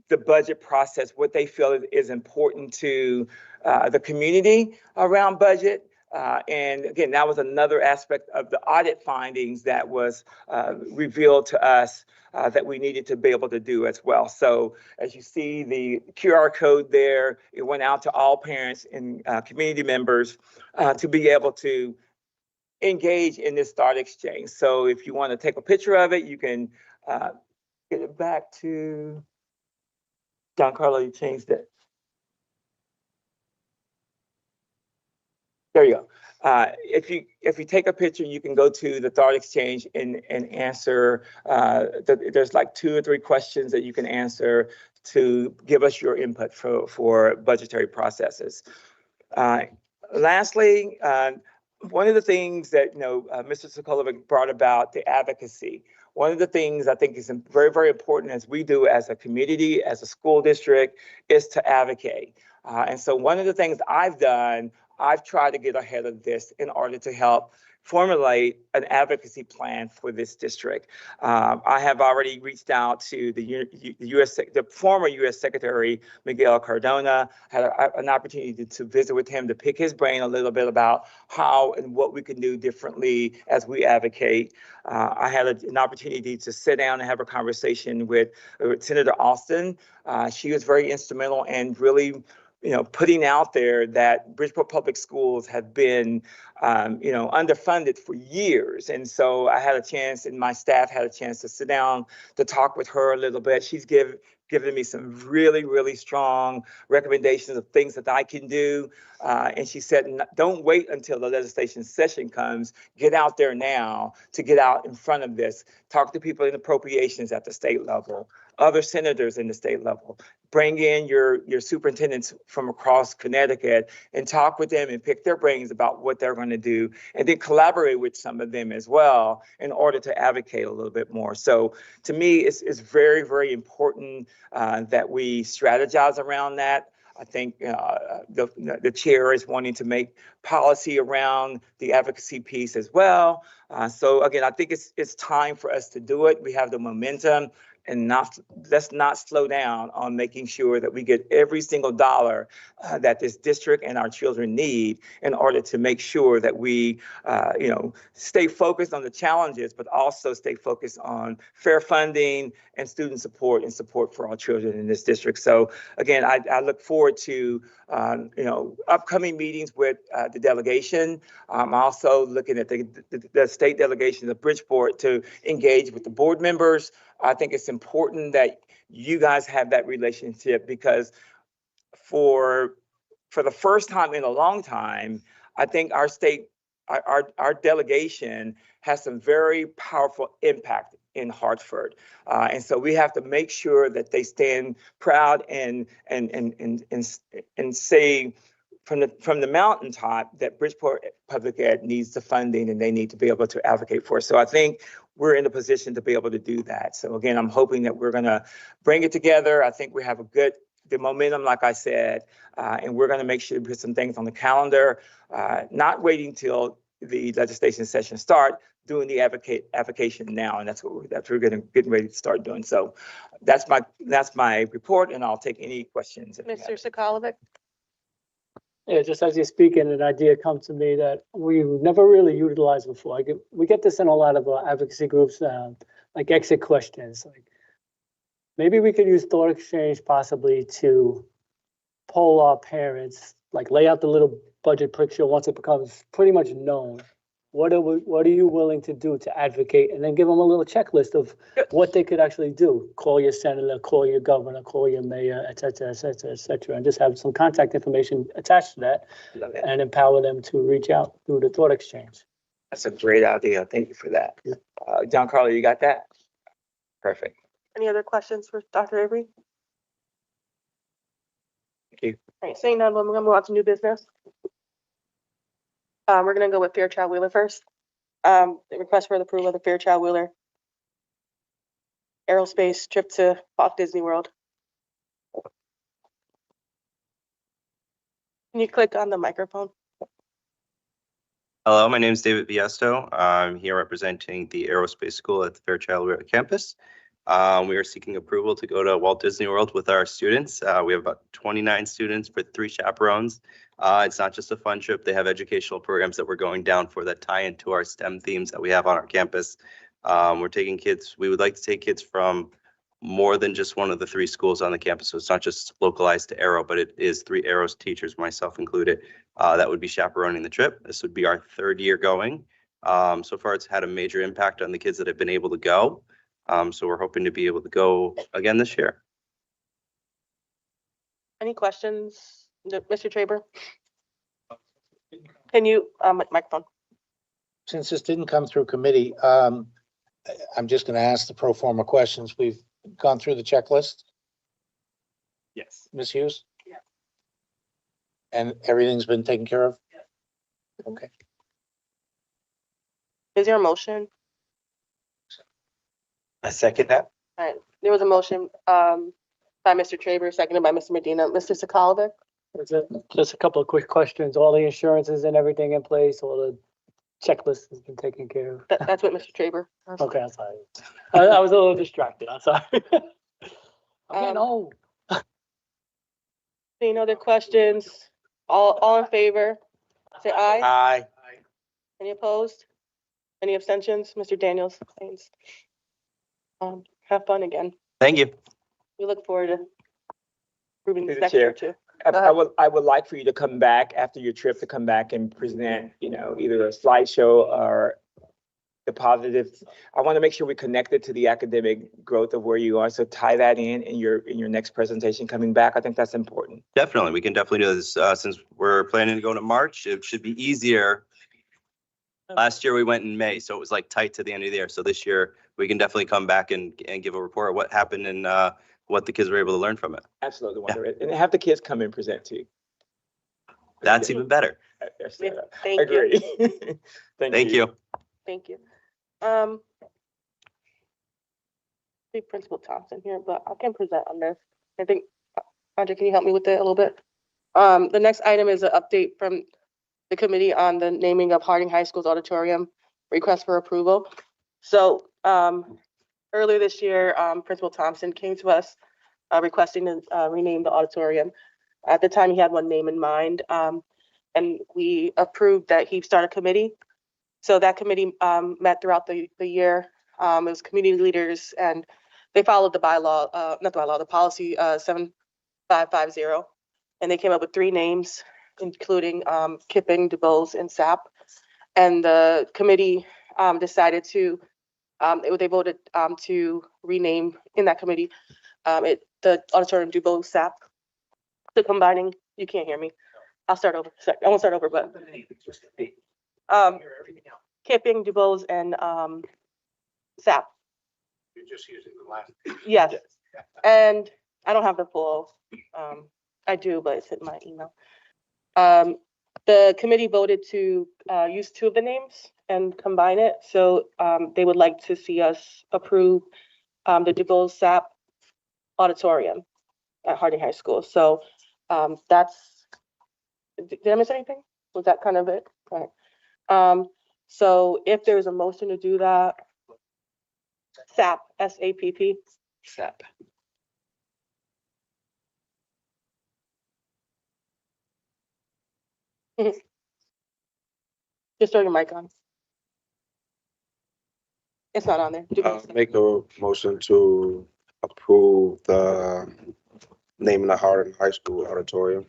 the budget process, what they feel is important to the community around budget. And again, that was another aspect of the audit findings that was revealed to us that we needed to be able to do as well. So as you see the QR code there, it went out to all parents and community members to be able to engage in this thought exchange. So if you want to take a picture of it, you can get it back to Giancarlo. You changed it. There you go. If you take a picture, you can go to the Thought Exchange and answer. There's like 2 or 3 questions that you can answer to give us your input for budgetary processes. Lastly, one of the things that Mr. Sokolovic brought about the advocacy. One of the things I think is very, very important as we do as a community, as a school district, is to advocate. And so one of the things I've done, I've tried to get ahead of this in order to help formulate an advocacy plan for this district. I have already reached out to the former U.S. Secretary Miguel Cardona. Had an opportunity to visit with him to pick his brain a little bit about how and what we can do differently as we advocate. I had an opportunity to sit down and have a conversation with Senator Alston. She was very instrumental in really putting out there that Bridgeport Public Schools have been, underfunded for years. And so I had a chance, and my staff had a chance to sit down to talk with her a little bit. She's given me some really, really strong recommendations of things that I can do. And she said, don't wait until the legislation session comes. Get out there now to get out in front of this. Talk to people in appropriations at the state level, other senators in the state level. Bring in your superintendents from across Connecticut and talk with them and pick their brains about what they're going to do, and then collaborate with some of them as well in order to advocate a little bit more. So to me, it's very, very important that we strategize around that. I think the chair is wanting to make policy around the advocacy piece as well. So again, I think it's time for us to do it. We have the momentum. And let's not slow down on making sure that we get every single dollar that this district and our children need in order to make sure that we, stay focused on the challenges, but also stay focused on fair funding and student support and support for our children in this district. So again, I look forward to, upcoming meetings with the delegation. I'm also looking at the state delegation of Bridgeport to engage with the board members. I think it's important that you guys have that relationship, because for the first time in a long time, I think our state, our delegation has some very powerful impact in Hartford. And so we have to make sure that they stand proud and say from the mountaintop that Bridgeport Public Ed needs the funding and they need to be able to advocate for it. So I think we're in a position to be able to do that. So again, I'm hoping that we're going to bring it together. I think we have the momentum, like I said, and we're going to make sure we put some things on the calendar, not waiting till the legislation session start, doing the application now, and that's what we're getting ready to start doing. So that's my report, and I'll take any questions. Mr. Sokolovic? Yeah, just as you're speaking, an idea comes to me that we've never really utilized before. We get this in a lot of advocacy groups, like exit questions. Like maybe we could use Thought Exchange possibly to poll our parents, like lay out the little budget picture once it becomes pretty much known. What are you willing to do to advocate? And then give them a little checklist of what they could actually do. Call your senator, call your governor, call your mayor, et cetera, et cetera, et cetera, and just have some contact information attached to that and empower them to reach out through the Thought Exchange. That's a great idea. Thank you for that. Giancarlo, you got that? Perfect. Any other questions for Dr. Avery? Thank you. All right, seeing none, we're going to move on to new business. We're going to go with Fairchild Wheeler first. The request for the approval of the Fairchild Wheeler aerospace trip to Walt Disney World. Can you click on the microphone? Hello, my name is David Biesto. I'm here representing the aerospace school at the Fairchild Wheeler campus. We are seeking approval to go to Walt Disney World with our students. We have about 29 students for 3 chaperones. It's not just a fun trip. They have educational programs that we're going down for that tie into our STEM themes that we have on our campus. We're taking kids. We would like to take kids from more than just one of the 3 schools on the campus. So it's not just localized to Aero, but it is 3 Aeros teachers, myself included, that would be chaperoning the trip. This would be our 3rd year going. So far, it's had a major impact on the kids that have been able to go. So we're hoping to be able to go again this year. Any questions, Mr. Traber? Can you, microphone? Since this didn't come through committee, I'm just gonna ask the pro forma questions. We've gone through the checklist, Yes. Ms. Hughes? Yeah. And everything's been taken care of? Okay. Is there a motion? I second that. All right, there was a motion, by Mr. Traber, seconded by Mr. Medina. Mr. Sakalovic? Just a couple of quick questions. All the insurances and everything in place, all the checklist has been taken care of. That's what Mr. Traber. Okay, I'm sorry. I was a little distracted. I'm sorry. I'm getting old. Any other questions? All in favor? Say aye. Aye. Any opposed? Any abstentions? Mr. Daniels, thanks. Have fun again. Thank you. We look forward to proving Through this the next year chair. too. I would like for you to come back after your trip to come back and present, either a slideshow or the positives. I want to make sure we connect it to the academic growth of where you are. So tie that in your next presentation coming back. I think that's important. Definitely. We can definitely do this. Since we're planning to go to March, it should be easier. Last year we went in May, so it was like tight to the end of the year. So this year we can definitely come back and give a report of what happened and what the kids were able to learn from it. Absolutely. Wonder it. And have the kids come and present too. That's even better. Thank you. Agree. Thank you. Thank you. See Principal Thompson here, but I can present on this. I think, Andre, can you help me with it a little bit? The next item is an update from the committee on the naming of Harding High School's auditorium request for approval. So, earlier this year, Principal Thompson came to us requesting to rename the auditorium. At the time, he had one name in mind, and we approved that he start a committee. So that committee met throughout the year. It was community leaders, and they followed the bylaw, not the bylaw, the policy 7550, and they came up with 3 names, including Kipping, DuBose, and SAP. And the committee decided to, they voted to rename in that committee the auditorium DuBose SAP. The combining, you can't hear me. I'll start over. I won't start over, but Kipping, DuBose, and SAP. You're just using the last. Yes. And I don't have the full, I do, but it's in my email. The committee voted to use 2 of the names and combine it. So they would like to see us approve the DuBose SAP auditorium at Harding High School. So that's, did I miss anything? Was that kind of it? All right. So if there's a motion to do that, SAP, SAPP. SAP. Just turn your mic on. It's not on there. Make a motion to approve the naming the Harding High School auditorium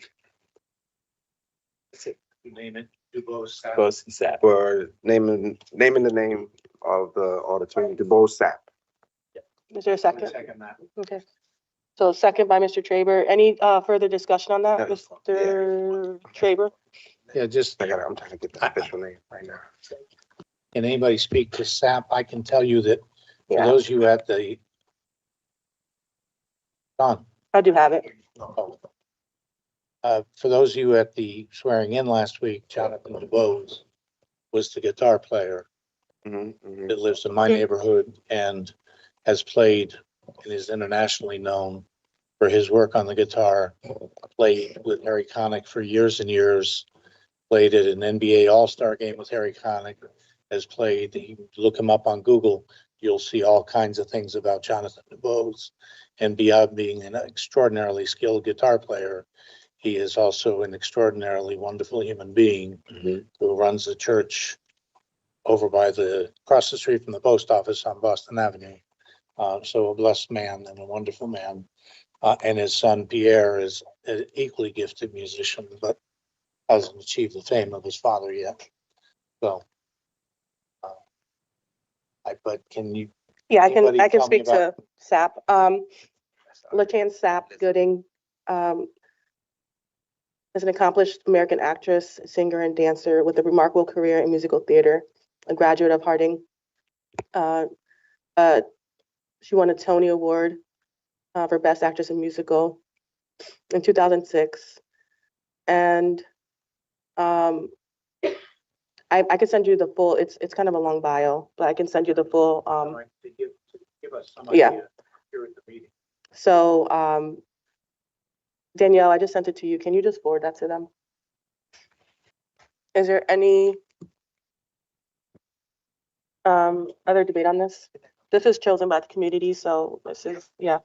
Name it, DuBose SAP. DuBose and SAP. for naming the name of the auditorium, DuBose SAP. Is there a second? Second that. Okay. So second by Mr. Traber. Any further discussion on that, Yes. Mr. Traber? Yeah, just, I'm trying to get the official name right now. can anybody speak to SAP? I can tell you that for Yeah, those of you at the Don. I do have it. For those of you at the swearing in last week, Jonathan DuBose was the guitar player that lives in my neighborhood and has played and is internationally known for his work on the guitar. Played with Harry Connick for years and years. Played at an NBA All-Star game with Harry Connick. Has played, you look him up on Google, you'll see all kinds of things about Jonathan DuBose. And beyond being an extraordinarily skilled guitar player, he is also an extraordinarily wonderful human being who runs a church over by across the street from the post office on Boston Avenue. So a blessed man and a wonderful man. And his son Pierre is an equally gifted musician, but hasn't achieved the fame of his father yet. So, but can you? Yeah, Anybody I can tell me speak to SAP. Latan SAP Gooding. is an accomplished American actress, singer, and dancer with a remarkable career in musical theater, a graduate of Harding. She won a Tony Award for Best Actress in Musical in 2006. And I can send you the full, it's kind of a long bio, but I can send you the full. To give us some Yeah. idea here at the meeting. So Danielle, I just sent it to you. Can you just forward that to them? Is there any other debate on this? This is chosen by the community, so this is, yeah.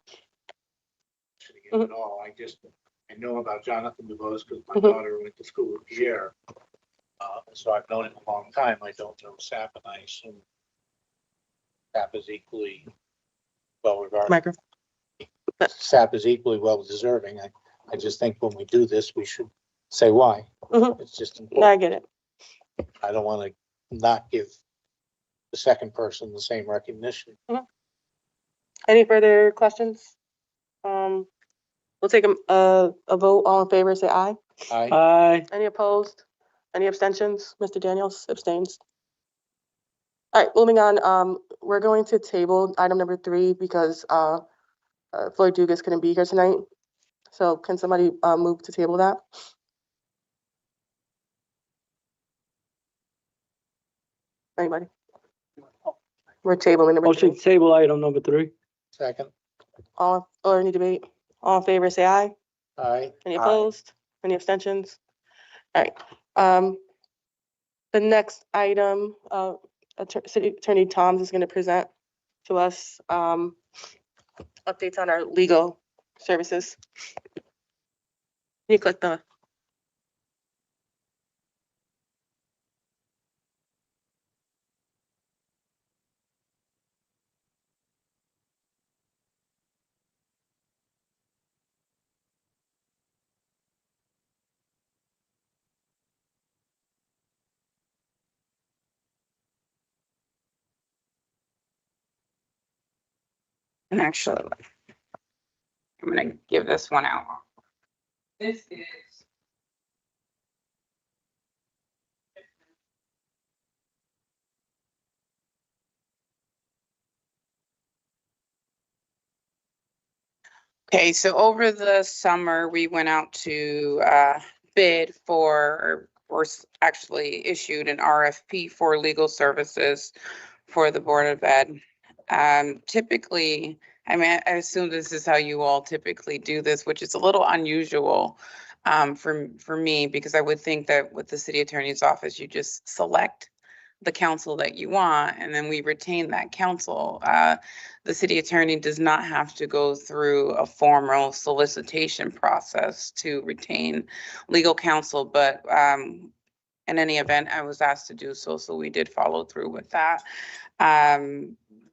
At all, I know about Jonathan DeVos because my Mhm. daughter went to school with Pierre. So I've known him a long time. I don't know Sap, and I assume Sap is equally well regarded. Microphone. Sap is equally well deserving. I just think when we do this, we should say why. Mhm. It's just No, important. I get it. I don't want to not give the second person the same recognition. Any further questions? We'll take a vote. All in favor, say aye. Aye. Any opposed? Any abstentions? Mr. Daniels abstains. All right, moving on. We're going to table item number 3 because Floyd Dugas couldn't be here tonight. So can somebody move to table that? Anybody? We're tabling number Motion 3. to table item number 3. Second. Or any debate? All in favor, say aye. Aye. Any opposed? Any abstentions? All right. The next item, City Attorney Toms is going to present to us updates on our legal services. You click the. And actually, I'm gonna give this one out. This is. Okay, so over the summer, we went out to bid for, or actually issued an RFP for legal services for the Board of Ed. Typically, I mean, I assume this is how you all typically do this, which is a little unusual for me, because I would think that with the city attorney's office, you just select the counsel that you want, and then we retain that counsel. The city attorney does not have to go through a formal solicitation process to retain legal counsel, but in any event, I was asked to do so, so we did follow through with that.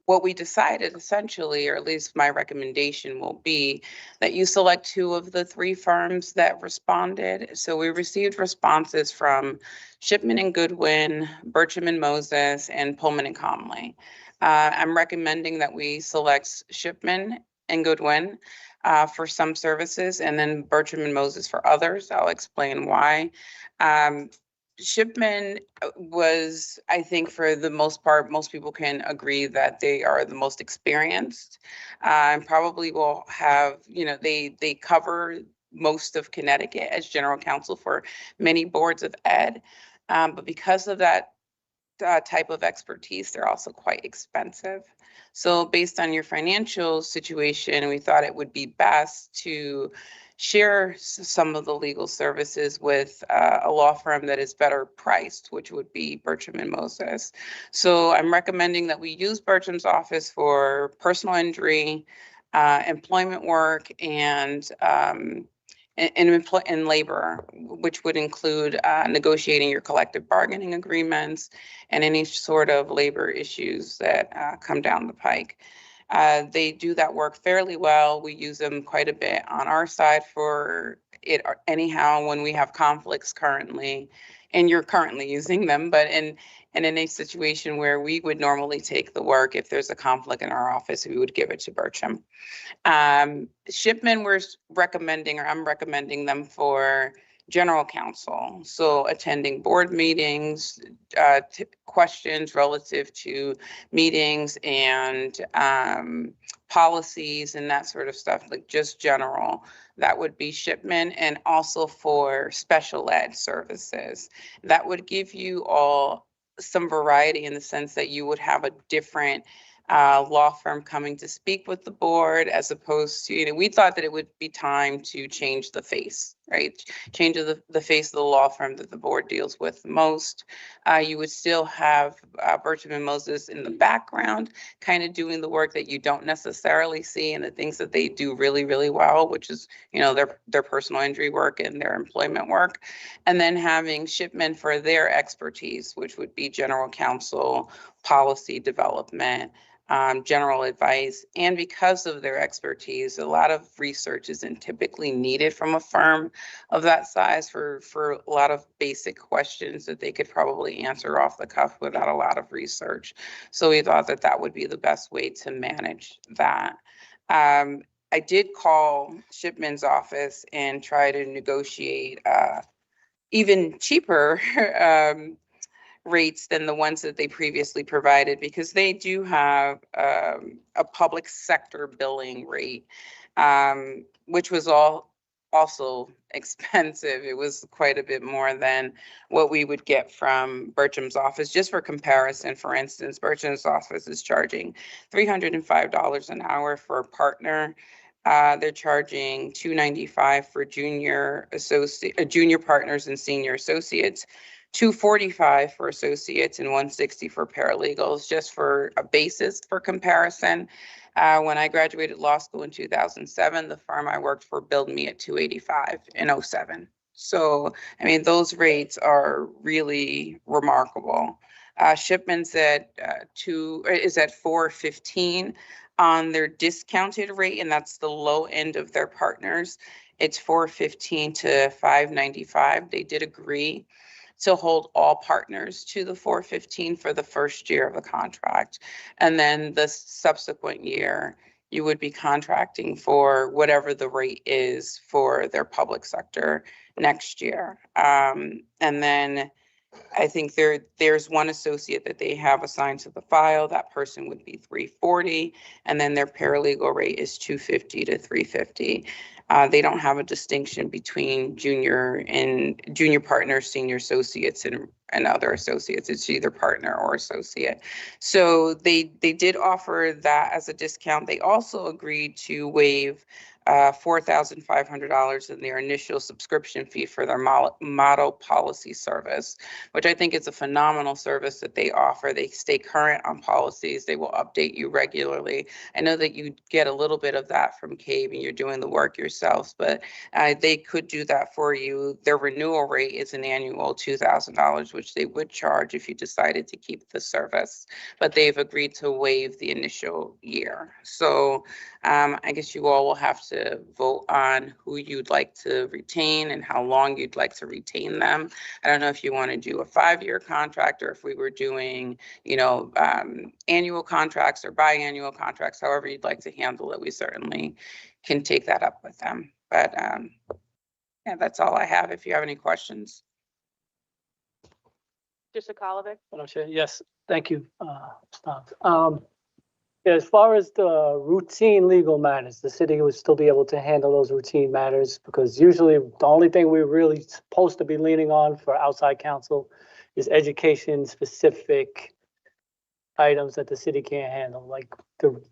What we decided essentially, or at least my recommendation will be that you select 2 of the 3 firms that responded. So we received responses from Shipman and Goodwin, Bertram and Moses, and Pullman and Conley. I'm recommending that we select Shipman and Goodwin for some services, and then Bertram and Moses for others. I'll explain why. Shipman was, I think for the most part, most people can agree that they are the most experienced, and probably will have, they cover most of Connecticut as general counsel for many boards of ed. But because of that type of expertise, they're also quite expensive. So based on your financial situation, we thought it would be best to share some of the legal services with a law firm that is better priced, which would be Bertram and Moses. So I'm recommending that we use Bertram's office for personal injury, employment work, and in labor, which would include negotiating your collective bargaining agreements and any sort of labor issues that come down the pike. They do that work fairly well. We use them quite a bit on our side for it anyhow when we have conflicts currently, and you're currently using them, but in a situation where we would normally take the work, if there's a conflict in our office, we would give it to Bertram. Shipman, we're recommending, or I'm recommending them for general counsel. So attending board meetings, questions relative to meetings and policies and that sort of stuff, like just general. That would be shipment, and also for special ed services. That would give you all some variety in the sense that you would have a different law firm coming to speak with the board, as opposed to, we thought that it would be time to change the face, right? Change the face of the law firm that the board deals with the most. You would still have Bertram and Moses in the background, kind of doing the work that you don't necessarily see and the things that they do really, really well, which is, their personal injury work and their employment work. And then having Shipman for their expertise, which would be general counsel, policy development, general advice. And because of their expertise, a lot of research isn't typically needed from a firm of that size for a lot of basic questions that they could probably answer off the cuff without a lot of research. So we thought that that would be the best way to manage that. I did call Shipman's office and try to negotiate even cheaper rates than the ones that they previously provided, because they do have a public sector billing rate, which was also expensive. It was quite a bit more than what we would get from Bertram's office. Just for comparison, for instance, Bertram's office is charging $305 an hour for a partner. They're charging $295 for junior partners and senior associates, $245 for associates, and $160 for paralegals, just for a basis for comparison. When I graduated law school in 2007, the firm I worked for billed me at $285 in 2007. So, those rates are really remarkable. Shipman's is at $415 on their discounted rate, and that's the low end of their partners. It's $415 to $595. They did agree to hold all partners to the $415 for the first year of the contract. And then the subsequent year, you would be contracting for whatever the rate is for their public sector next year. And then I think there's one associate that they have assigned to the file. That person would be $340, and then their paralegal rate is $250 to $350. They don't have a distinction between junior partners, senior associates, and other associates. It's either partner or associate. So they did offer that as a discount. They also agreed to waive $4,500 in their initial subscription fee for their model policy service, which I think is a phenomenal service that they offer. They stay current on policies. They will update you regularly. I know that you get a little bit of that from CABE and you're doing the work yourselves, but they could do that for you. Their renewal rate is an annual $2,000, which they would charge if you decided to keep the service, but they've agreed to waive the initial year. So I guess you all will have to vote on who you'd like to retain and how long you'd like to retain them. I don't know if you want to do a 5-year contract, or if we were doing, annual contracts or biannual contracts, however you'd like to handle it. We certainly can take that up with them. But yeah, that's all I have. If you have any questions. Mr. Kolovich? Madam Chair, yes, thank you, Stan. As far as the routine legal matters, the city would still be able to handle those routine matters, because usually the only thing we're really supposed to be leaning on for outside counsel is education-specific items that the city can't handle, like the.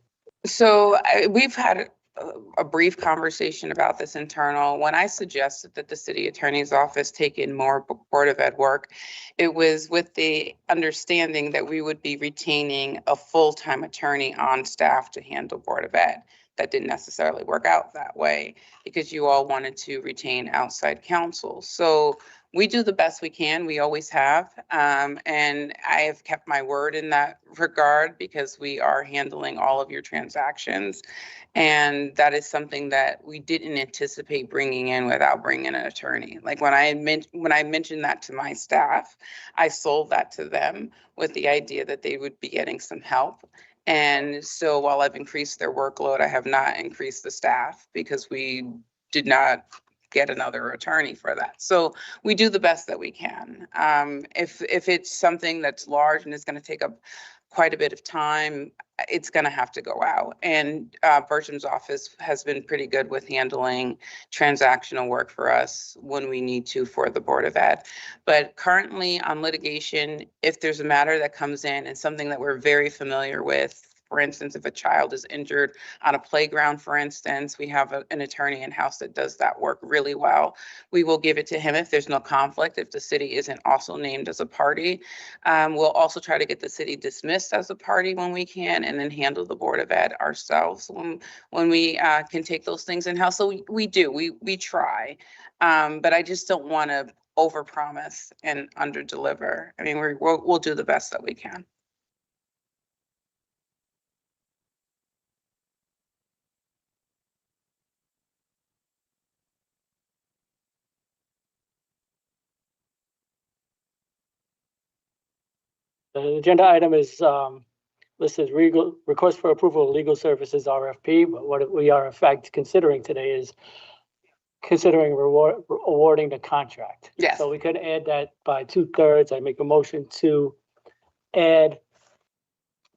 So we've had a brief conversation about this internal. When I suggested that the city attorney's office take in more Board of Ed work, it was with the understanding that we would be retaining a full-time attorney on staff to handle Board of Ed. That didn't necessarily work out that way because you all wanted to retain outside counsel. So we do the best we can. We always have. And I have kept my word in that regard, because we are handling all of your transactions. And that is something that we didn't anticipate bringing in without bringing an attorney. Like when I mentioned that to my staff, I sold that to them with the idea that they would be getting some help. And so while I've increased their workload, I have not increased the staff, because we did not get another attorney for that. So we do the best that we can. If it's something that's large and is going to take up quite a bit of time, it's going to have to go out. And Bertram's office has been pretty good with handling transactional work for us when we need to for the Board of Ed. But currently on litigation, if there's a matter that comes in and something that we're very familiar with, for instance, if a child is injured on a playground, for instance, we have an attorney in-house that does that work really well. We will give it to him if there's no conflict, if the city isn't also named as a party. We'll also try to get the city dismissed as a party when we can, and then handle the Board of Ed ourselves when we can take those things in-house. So we try, but I just don't want to overpromise and underdeliver. I mean, we'll do the best that we can. The agenda item is listed request for approval of legal services RFP, but what we are in fact considering today is considering awarding the contract. Yes. So we could add that by 2/3. I make a motion to add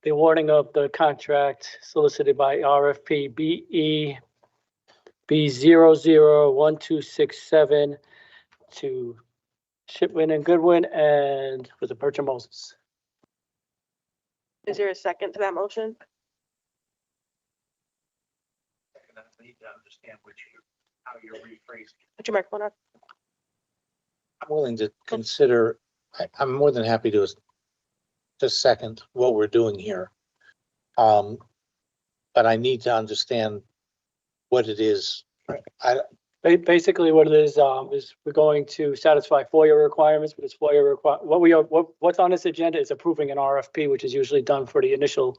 the awarding of the contract solicited by RFP BE B001267 to Shipman and Goodwin and was it Bertram Moses? Is there a second to that motion? I need to understand how you're rephrasing. Put your microphone on. I'm willing to consider, I'm more than happy to second what we're doing here. But I need to understand what it is. Basically, what it is we're going to satisfy FOIA requirements, but it's FOIA what's on this agenda is approving an RFP, which is usually done for the initial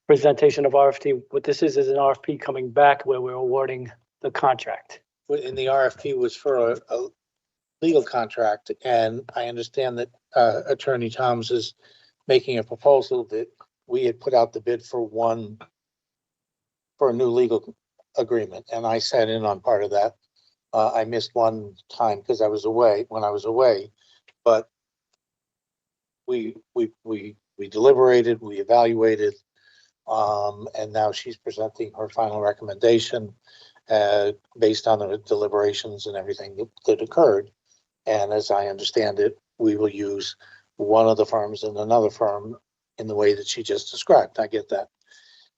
presentation of RFP. What this is an RFP coming back where we're awarding the contract. And the RFP was for a legal contract, and I understand that Attorney Thoms is making a proposal that we had put out the bid for a new legal agreement, and I sat in on part of that. I missed one time because I was away, but we deliberated, we evaluated, and now she's presenting her final recommendation based on the deliberations and everything that occurred. And as I understand it, we will use one of the firms and another firm in the way that she just described. I get that.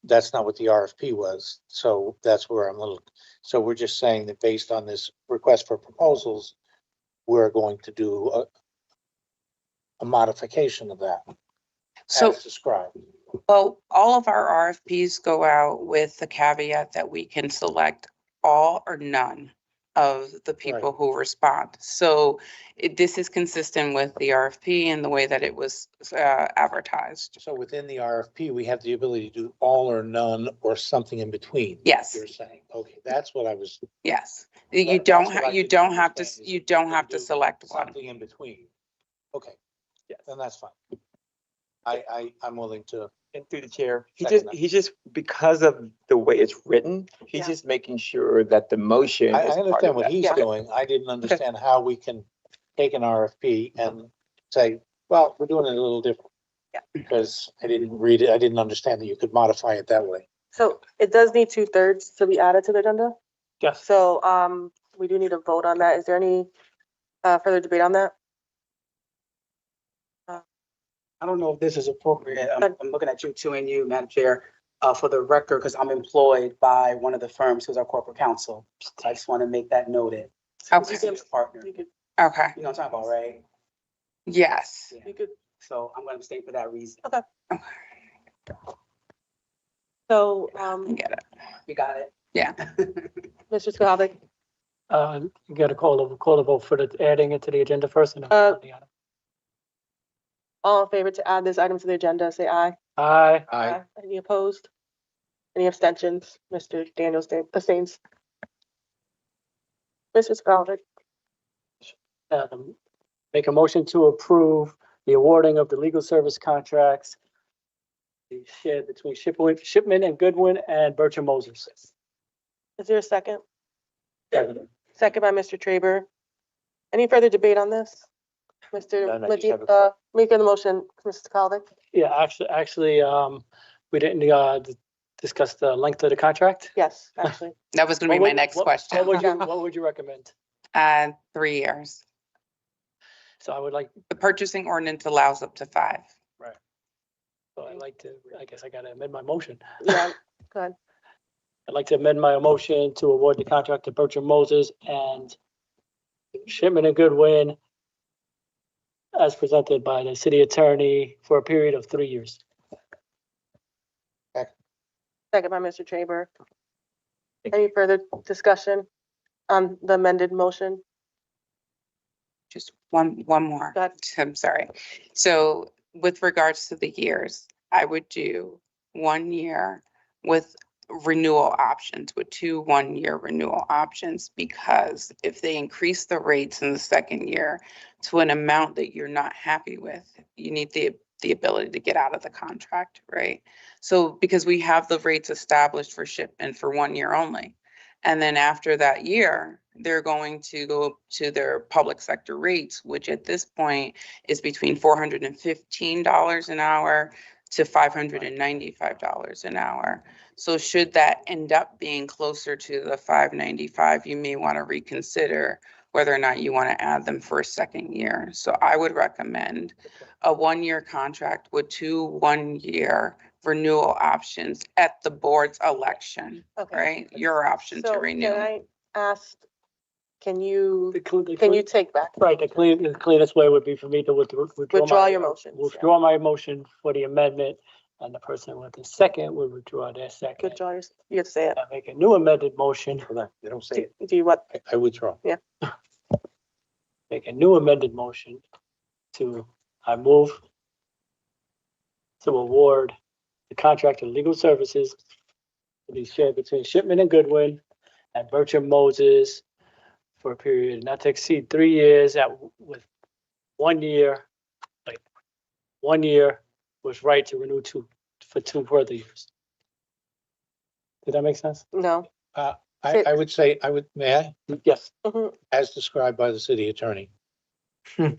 That's not what the RFP was. So that's where I'm so we're just saying that based on this request for proposals, we're going to do a modification of that as described. Well, all of our RFPs go out with the caveat that we can select all or none of the people who respond. So this is consistent with the RFP and the way that it was advertised. So within the RFP, we have the ability to do all or none or something in between. Yes. You're saying, okay, that's what I was. Yes. You don't have to select one. Something in between. Okay. Yeah, then that's fine. I'm willing to. And through the chair, Second he's just, because of the way it's written, he's just making sure that the motion I is part understand of what that. he's doing. I didn't understand how we can take an RFP and say, well, we're doing it a little different. Yeah. Because I didn't read it. I didn't understand that you could modify it that way. So it does need 2/3 to be added to the agenda. Yes. So we do need a vote on that. Is there any further debate on that? I don't know if this is appropriate. I'm looking at you too, and you, Madam Chair, for the record, because I'm employed by one of the firms who's our corporate counsel. So I just want to make that noted. Okay. Partner. You could, Okay. You know what I'm talking about, right? Yes. you could. So I'm going to abstain for that reason. Okay. So Get it. You got it? Yeah. Mr. Skovic, You got to call a vote for the adding it to the agenda first. And all in favor to add this item to the agenda, say aye. Aye. Aye. Any opposed? Any abstentions? Mr. Daniels abstains. Mr. Skovic, Make a motion to approve the awarding of the legal service contracts shared between Shipman and Goodwin and Bertram Moses. is there a second? Second by Mr. Traber. Any further debate on this? Mr. None, I just have a Medina, making the motion, Mr. Calvin. Yeah, actually, we didn't discuss the length of the contract. Yes, actually. That was gonna be my next question. What would you recommend? 3 years. So I would like, The purchasing ordinance allows up to 5. so I'd like to, I guess I gotta amend my motion. Yeah, go ahead. I'd like to amend my motion to award the contract to Bertram Moses and Shipman and Goodwin as presented by the city attorney for a period of 3 years. Second by Mr. Traber. Any further discussion on the amended motion? Just one more. Go ahead. I'm sorry. So with regards to the years, I would do 1 year with renewal options, with 2 1-year renewal options, because if they increase the rates in the second year to an amount that you're not happy with, you need the ability to get out of the contract, right? So because we have the rates established for shipment for 1 year only. And then after that year, they're going to go to their public sector rates, which at this point is between $415 an hour to $595 an hour. So should that end up being closer to the $595, you may want to reconsider whether or not you want to add them for a second year. So I would recommend a 1-year contract with 2 1-year renewal options at the board's election, Okay. right? Your option to So renew. can I ask, can you The take back? Right, the cleanest way would be for me to Withdraw your motions, yeah. Withdraw my motion for the amendment, and the person with the second would withdraw their second. Withdraw your, you have to say it. I make a new amended motion, Hold on, they don't say it. Do you what? I withdraw. make a new amended motion I move to award the contract of legal services to be shared between Shipman and Goodwin and Bertram Moses for a period not to exceed 3 years with 1 year, 1 year was right to renew for 2 further years. Did that make sense? No. I would say, may I? Yes. Mhm. As described by the city attorney. I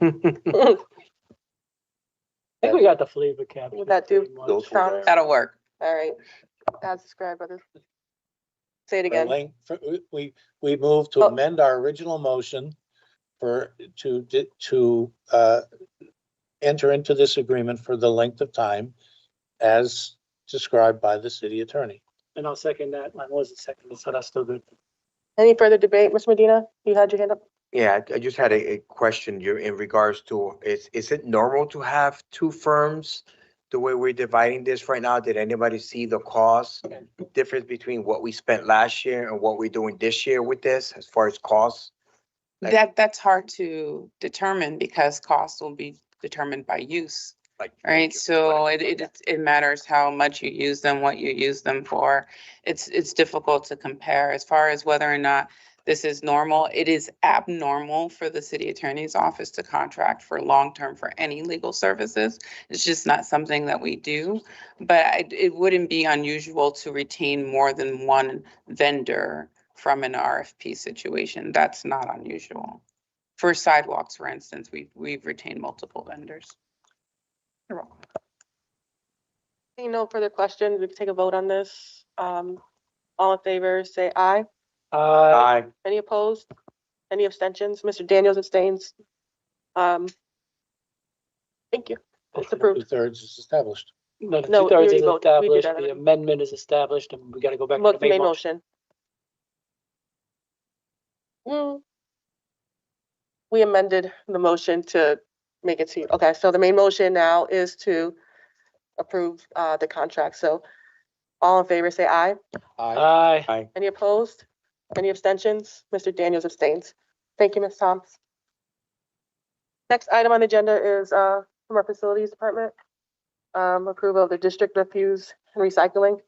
think we got the flavor capture. Would that do? pretty much. Those were Sound- That'll work. All right. As described by the. Say it For again. length- for- We move to Oh. amend our original motion to enter into this agreement for the length of time as described by the city attorney. And I'll second that. Mine wasn't seconded, so that's still good. Any further debate, Ms. Medina? You had your hand up? Yeah, I just had a question. You're in regards to, is it normal to have 2 firms the way we're dividing this right now? Did anybody see the cost difference between what we spent last year and what we're doing this year with this as far as costs? That's hard to determine because costs will be determined by use. Right, so it matters how much you use them, what you use them for. It's difficult to compare as far as whether or not this is normal. It is abnormal for the city attorney's office to contract for long-term for any legal services. It's just not something that we do, but it wouldn't be unusual to retain more than one vendor from an RFP situation. That's not unusual. For sidewalks, for instance, we've retained multiple vendors. You're welcome. Seeing no further questions, we can take a vote on this. All in favor, say aye. Aye. Any opposed? Any abstentions? Mr. Daniels abstains. Thank you. It's approved. 2/3 is established. No, the No, we 2/3 already is voted. We did established, that the already. amendment is established, and we gotta go back to Vote the main motion. motion. We amended the motion to make it to, okay, so the main motion now is to approve the contract. So all in favor, say aye. Aye. Any opposed? Any abstentions? Mr. Daniels abstains. Thank you, Ms. Thomas. Next item on the agenda is from our facilities department. Approval of the district refuse and recycling.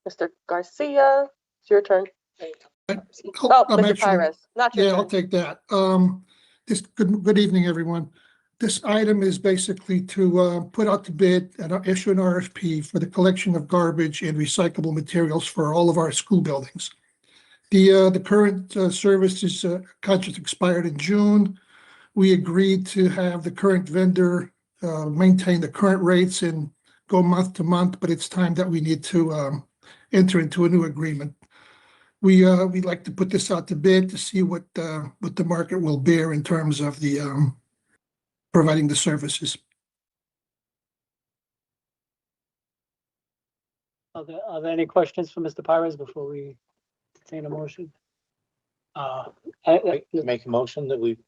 Mr. Garcia, it's your turn. Oh, Mr. actually- Pires, not your Yeah, turn. I'll take that. Good evening, everyone. This item is basically to put out to bid and issue an RFP for the collection of garbage and recyclable materials for all of our school buildings. The current service is contract expired in June. We agreed to have the current vendor maintain the current rates and go month to month, but it's time that we need to enter into a new agreement. We'd like to put this out to bid to see what the market will bear in terms of the providing the services. Are there any questions for Mr. Pires before we entertain a motion? Make a motion that we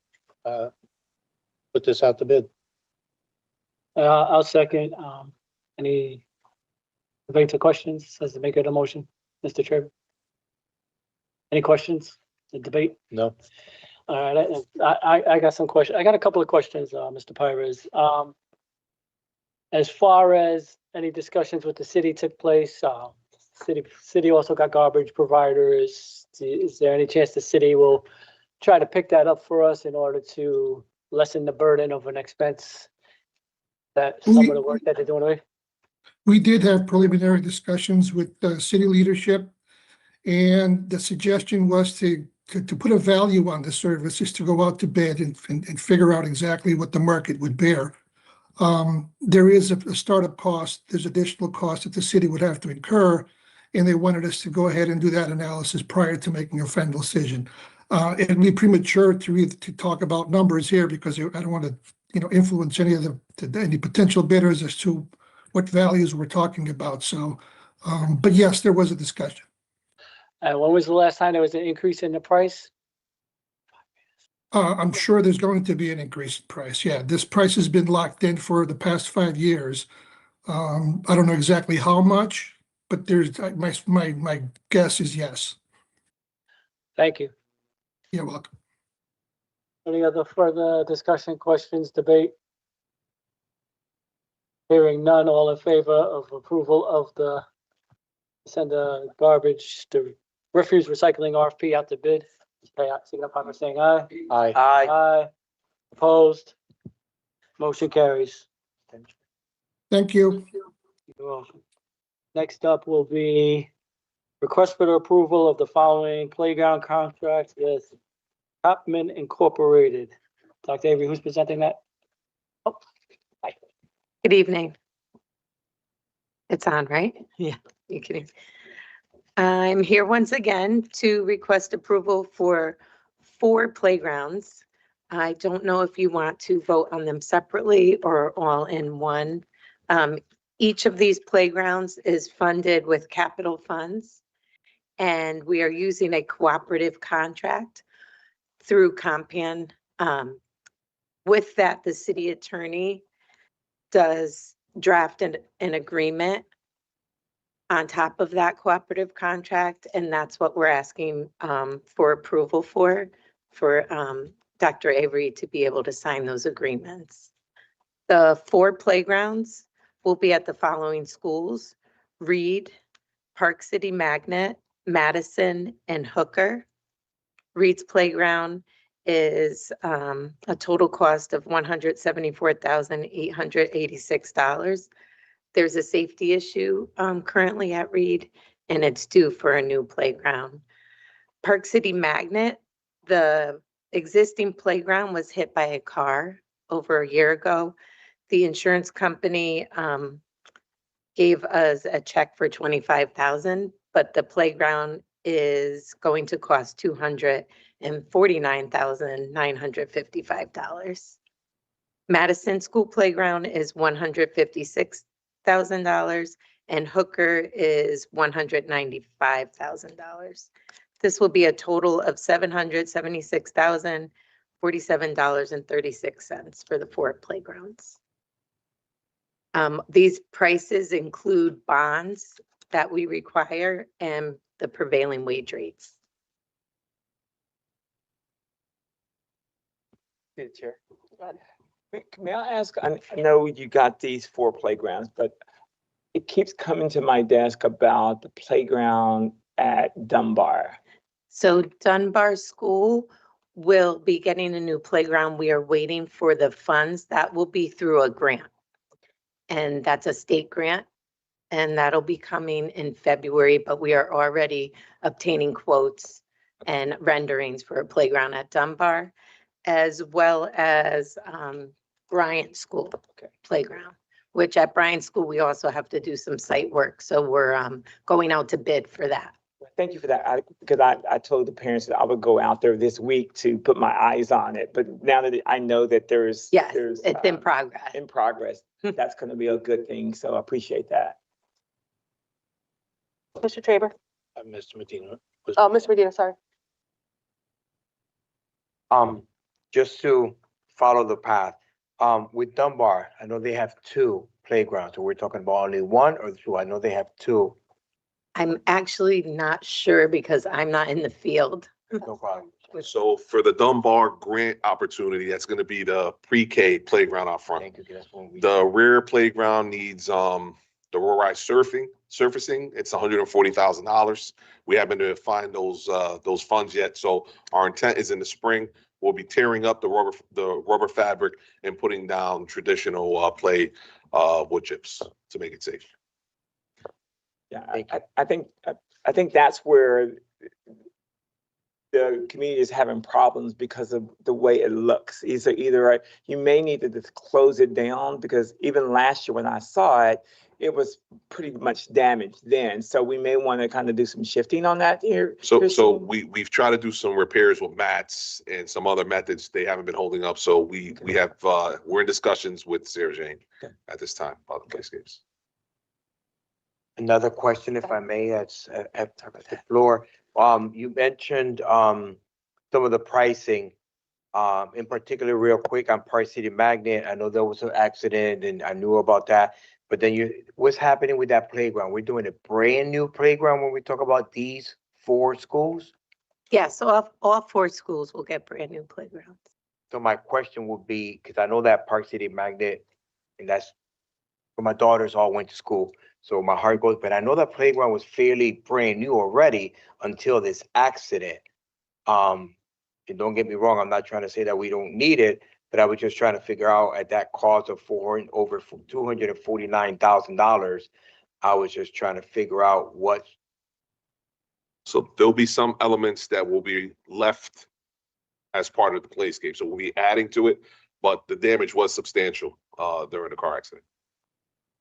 put this out to bid. I'll second. Any debate or questions as to make it a motion, Mr. Chairman? Any questions? The debate? No. All right, I got some questions. I got a couple of questions, Mr. Pires. As far as any discussions with the city took place, city also got garbage providers. Is there any chance the city will try to pick that up for us in order to lessen the burden of an expense that some of the work that they're doing away? We did have preliminary discussions with city leadership, and the suggestion was to put a value on the service, is to go out to bid and figure out exactly what the market would bear. There is a startup cost, there's additional cost that the city would have to incur, and they wanted us to go ahead and do that analysis prior to making a final decision. It'd be premature to talk about numbers here because I don't want to, influence any of any potential bidders as to what values we're talking about. So, but yes, there was a discussion. And when was the last time there was an increase in the price? I'm sure there's going to be an increase in price. Yeah, this price has been locked in for the past 5 years. I don't know exactly how much, but there's my guess is yes. Thank you. You're welcome. Any other further discussion, questions, debate? Hearing none, all in favor of approval of send the garbage, the refuse recycling RFP out to bid? Signify by saying aye. Aye. Aye. Opposed? Motion carries. Thank you. You're welcome. Next up will be request for the approval of the following playground contracts with Chapman Incorporated. Dr. Avery, who's presenting that? Oh, hi. Good evening. It's on, right? Yeah, you're kidding. I'm here once again to request approval for 4 playgrounds. I don't know if you want to vote on them separately or all in one. Each of these playgrounds is funded with capital funds, and we are using a cooperative contract through Compan. With that, the city attorney does draft an agreement on top of that cooperative contract, and that's what we're asking for approval for Dr. Avery to be able to sign those agreements. The 4 playgrounds will be at the following schools: Reed, Park City Magnet, Madison, and Hooker. Reed's playground is a total cost of $174,886. There's a safety issue currently at Reed, and it's due for a new playground. Park City Magnet, the existing playground was hit by a car over a year ago. The insurance company gave us a check for $25,000, but the playground is going to cost $249,955. Madison School Playground is $156,000, and Hooker is $195,000. This will be a total of $776,047.36 for the 4 playgrounds. These prices include bonds that we require and the prevailing wage rates. Chair. May I ask, I know you got these 4 playgrounds, but it keeps coming to my desk about the playground at Dunbar. So Dunbar School will be getting a new playground. We are waiting for the funds. That will be through a grant. And that's a state grant. And that'll be coming in February, but we are already obtaining quotes and renderings for a playground at Dunbar, as well as Bryant School playground, which at Bryant School, we also have to do some site work. So we're going out to bid for that. Thank you for that. Because I told the parents that I would go out there this week to put my eyes on it. But now that I know that there's It's in progress. in progress, that's going to be a good thing. So I appreciate that. Mr. Traber? Mr. Medina. Oh, Mr. Medina, sorry. Just to follow the path, with Dunbar, I know they have two playgrounds. So we're talking about only one or two? I know they have two. I'm actually not sure because I'm not in the field. No problem. So for the Dunbar grant opportunity, that's going to be the pre-K playground out front. Thank you. That's one we. The rear playground needs the road surfacing. It's $140,000. We haven't been able to find those funds yet. So our intent is in the spring, we'll be tearing up the rubber fabric and putting down traditional play wood chips to make it safe. Yeah, I think that's where the community is having problems because of the way it looks. Either you may need to just close it down, because even last year when I saw it, it was pretty much damaged then. So we may want to kind of do some shifting on that here. So we've tried to do some repairs with mats and some other methods. They haven't been holding up. So we're in discussions with Sarah Jane at this time about the playscapes. Another question, if I may, that's at the floor. You mentioned some of the pricing, in particular, real quick on Park City Magnet. I know there was an accident and I knew about that. But then what's happening with that playground? We're doing a brand new playground when we talk about these 4 schools? Yes, all 4 schools will get brand new playgrounds. So my question would be, because I know that Park City Magnet, and that's where my daughters all went to school. So my heart goes, but I know that playground was fairly brand new already until this accident. And don't get me wrong, I'm not trying to say that we don't need it, but I was just trying to figure out at that cost of over $249,000. I was just trying to figure out what. So there'll be some elements that will be left as part of the playscape. So we'll be adding to it, but the damage was substantial during the car accident.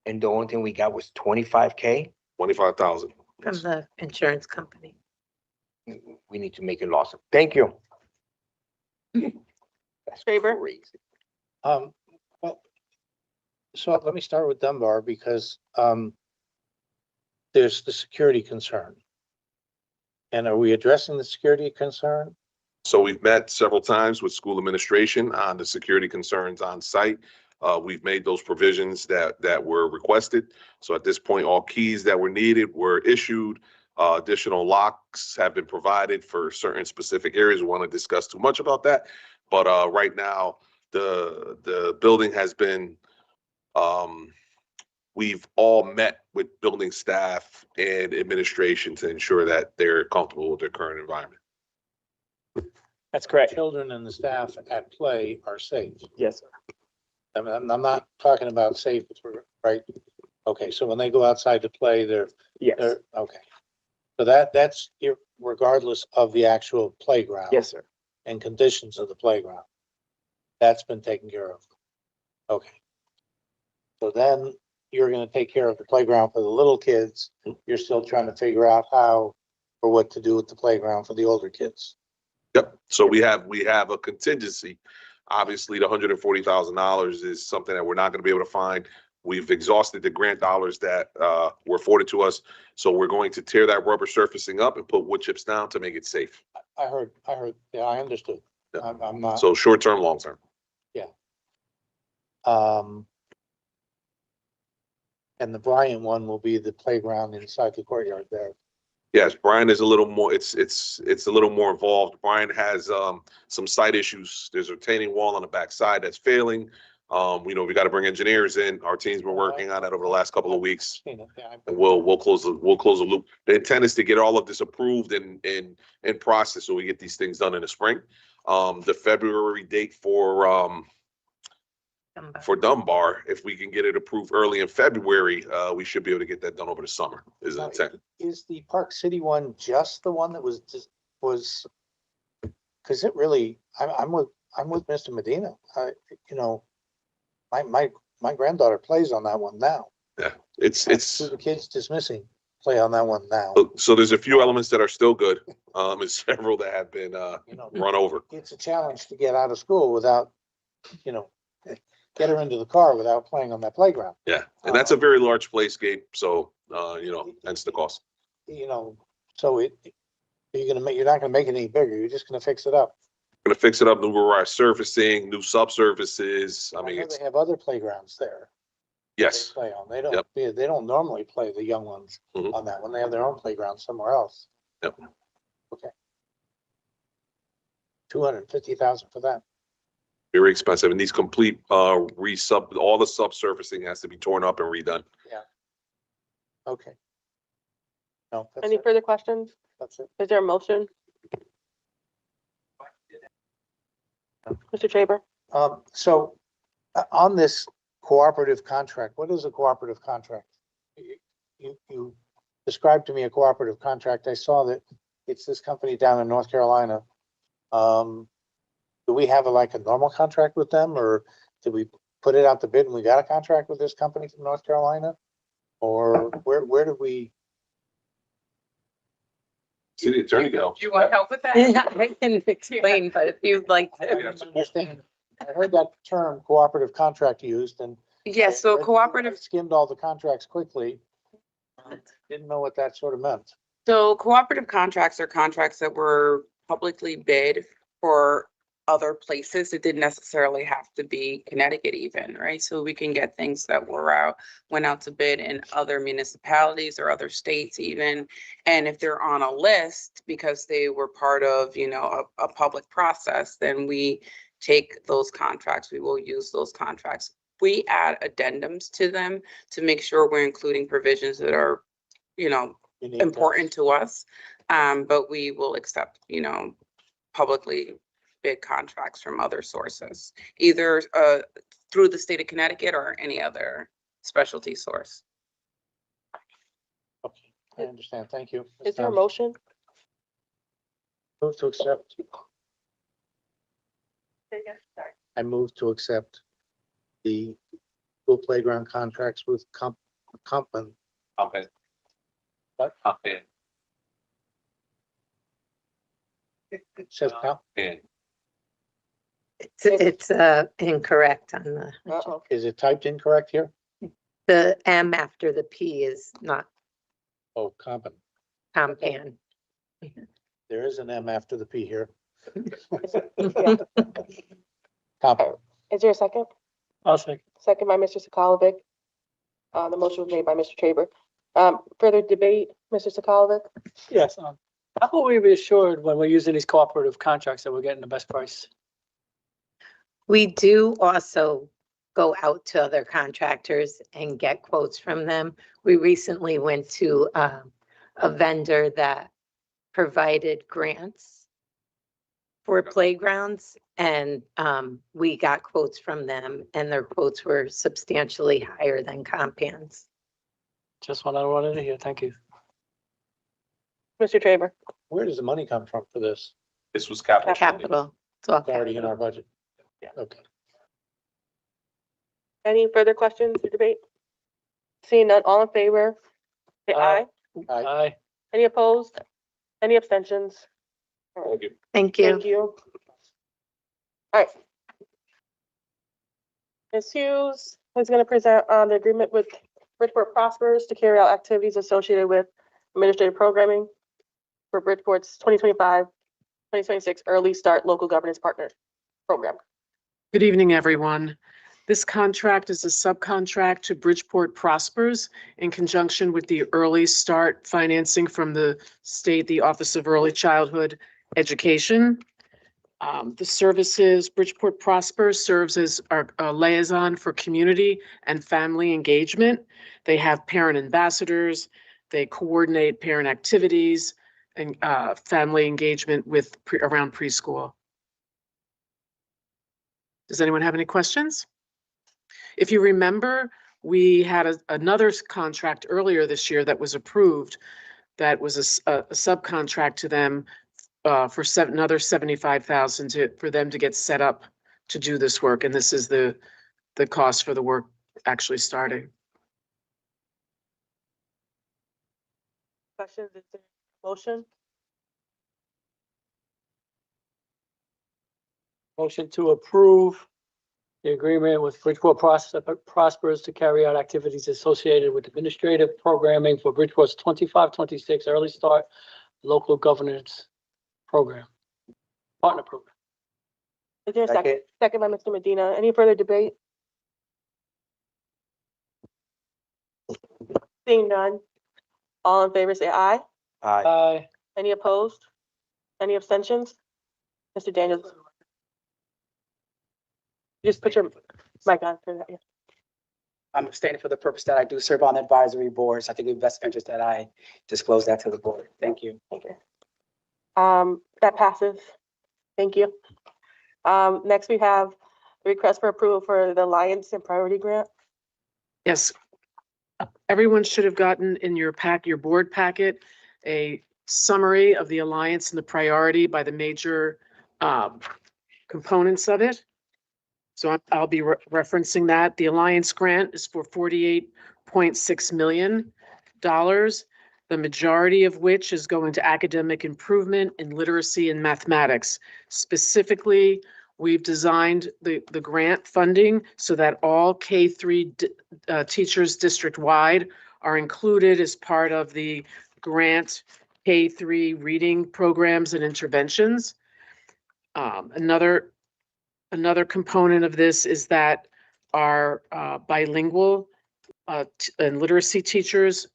And the only thing we got was $25K? 25,000. From the insurance company. We need to make it lawsuit. Thank you. That's Traber? crazy. Well, so let me start with Dunbar because there's the security concern. And are we addressing the security concern? So we've met several times with school administration on the security concerns on site. We've made those provisions that were requested. So at this point, all keys that were needed were issued. Additional locks have been provided for certain specific areas. We want to discuss too much about that. But right now, the building has been, we've all met with building staff and administration to ensure that they're comfortable with their current environment. That's correct. Children and the staff at play are safe. Yes, sir. I'm not talking about safe, right? Okay, so when they go outside to play, they're okay. So that's regardless of the actual playground. Yes, sir. And conditions of the playground. That's been taken care of. Okay. So then you're going to take care of the playground for the little kids. You're still trying to figure out how or what to do with the playground for the older kids. Yep. So we have a contingency. Obviously, the $140,000 is something that we're not going to be able to find. We've exhausted the grant dollars that were afforded to us. So we're going to tear that rubber surfacing up and put wood chips down to make it safe. I heard. Yeah, I understood. Yeah. I'm not. So short term, long term. Yeah. And the Bryant one will be the playground inside the courtyard there. Yes, Brian is a little more, it's a little more involved. Brian has some site issues. There's a retaining wall on the back side that's failing. We got to bring engineers in. Our team's been working on that over the last couple of weeks. And we'll close the loop. The intent is to get all of this approved and in process so we get these things done in the spring. The February date for Dunbar, if we can get it approved early in February, we should be able to get that done over the summer is the intent. Is the Park City one just the one that was just was, because it really, I'm with Mr. Medina. You know, my granddaughter plays on that one now. Yeah, it's, The kids dismissing play on that one now. so there's a few elements that are still good. And several that have been, You know, run over. it's a challenge to get out of school without, you know, get her into the car without playing on that playground. Yeah, and that's a very large playscape, so, you know, hence the cost. You know, so you're not gonna make it any bigger. You're just gonna fix it up. Gonna fix it up, new garage surfacing, new subsurfaces. I mean, know it's, they have other playgrounds there. yes. Play on. They don't. Yep. Yeah, they don't normally play the young ones Mhm. on that one. They have their own playground somewhere else. Yep. Okay. 250,000 for that. Very expensive, and these complete, all the subsurfacing has to be torn up and redone. Yeah. Okay. No, that's Any it. further questions? That's it. Is there a motion? Mr. Traber? So on this cooperative contract, what is a cooperative contract? You described to me a cooperative contract. I saw that it's this company down in North Carolina. Do we have like a normal contract with them, or did we put it out to bid and we got a contract with this company from North Carolina? Or where did we? See the attorney go. Do you want help with that? Yeah, I can explain, but if you'd like to. I heard that term cooperative contract used and. Yes, so I cooperative, skimmed all the contracts quickly. Didn't know what that sort of meant. so cooperative contracts are contracts that were publicly bid for other places. It didn't necessarily have to be Connecticut even, right? So we can get things that went out to bid in other municipalities or other states even. And if they're on a list because they were part of, you know, a public process, then we take those contracts, we will use those contracts. We add addendums to them to make sure we're including provisions that are, you know, important to us. But we will accept, you know, publicly bid contracts from other sources, either through the state of Connecticut or any other specialty source. Okay, I understand. Thank you. Is there a motion? Move to accept. I move to accept the school playground contracts with Compton. Okay. What? Okay. It says Comp. Yeah. It's incorrect on the, Is it typed incorrect here? the M after the P is not Oh, Compton. Compan. There is an M after the P here. Yeah. Compton. Is there a second? I'll second. Second by Mr. Sakalovic. The motion was made by Mr. Traber. Further debate, Mr. Sakalovic? Yes, how will we be assured when we're using these cooperative contracts that we're getting the best price? We do also go out to other contractors and get quotes from them. We recently went to a vendor that provided grants for playgrounds, and we got quotes from them, and their quotes were substantially higher than Compan's. Just what I wanted to hear. Thank you. Mr. Traber? Where does the money come from for this? This was capital. Capital. It's all It's already in capital. our budget. Yeah. Okay. Any further questions or debate? Seeing none, all in favor? Say aye. Aye. Any opposed? Any abstentions? Thank you. Thank you. Thank you. All right. Ms. Hughes is going to present on the agreement with Bridgeport Prospers to carry out activities associated with administrative programming for Bridgeport's 2025-2026 Early Start Local Governance Partner Program. Good evening, everyone. This contract is a subcontract to Bridgeport Prospers in conjunction with the Early Start financing from the state, the Office of Early Childhood Education. The services, Bridgeport Prospers serves as our liaison for community and family engagement. They have parent ambassadors. They coordinate parent activities and family engagement with around preschool. Does anyone have any questions? If you remember, we had another contract earlier this year that was approved that was a subcontract to them another 75,000 for them to get set up to do this work. And this is the cost for the work actually starting. Questions? Is there a motion? Motion to approve the agreement with Bridgeport Prospers to carry out activities associated with administrative programming for Bridgeport's 25-26 Early Start Local Governance Program, Partner Program. Is there a second? Second by Mr. Medina. Any further debate? Seeing none. All in favor, say aye. Aye. Any opposed? Any abstentions? Mr. Daniels? Just put your mic on for that, yeah. I'm abstaining for the purpose that I do serve on advisory boards. I think it's best interest that I disclose that to the board. Thank you. Okay. That passes. Thank you. Next we have the request for approval for the Alliance and Priority Grant. Yes. Everyone should have gotten in your board packet, a summary of the Alliance and the priority by the major components of it. So I'll be referencing that. The Alliance grant is for $48.6 million, the majority of which is going to academic improvement in literacy and mathematics. Specifically, we've designed the grant funding so that all K-3 teachers district-wide are included as part of the grant K-3 reading programs and interventions. Another component of this is that our bilingual and literacy teachers,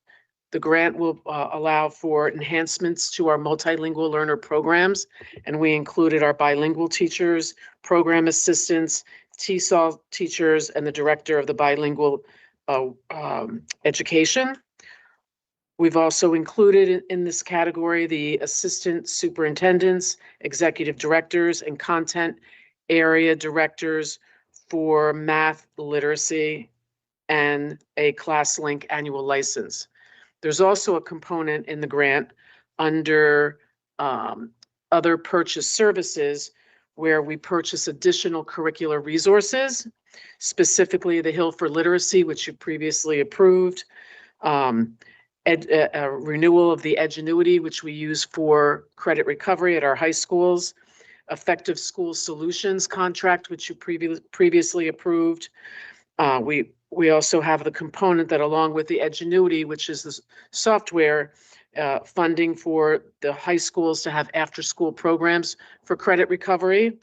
the grant will allow for enhancements to our multilingual learner programs, and we included our bilingual teachers, program assistants, TESOL teachers, and the director of the bilingual education. We've also included in this category the assistant superintendents, executive directors, and content area directors for math literacy and a ClassLink annual license. There's also a component in the grant under other purchase services where we purchase additional curricular resources, specifically the Hill for Literacy, which you previously approved, a renewal of the Edgenuity, which we use for credit recovery at our high schools, Effective School Solutions contract, which you previously approved. We also have the component that along with the Edgenuity, which is the software funding for the high schools to have after-school programs for credit recovery.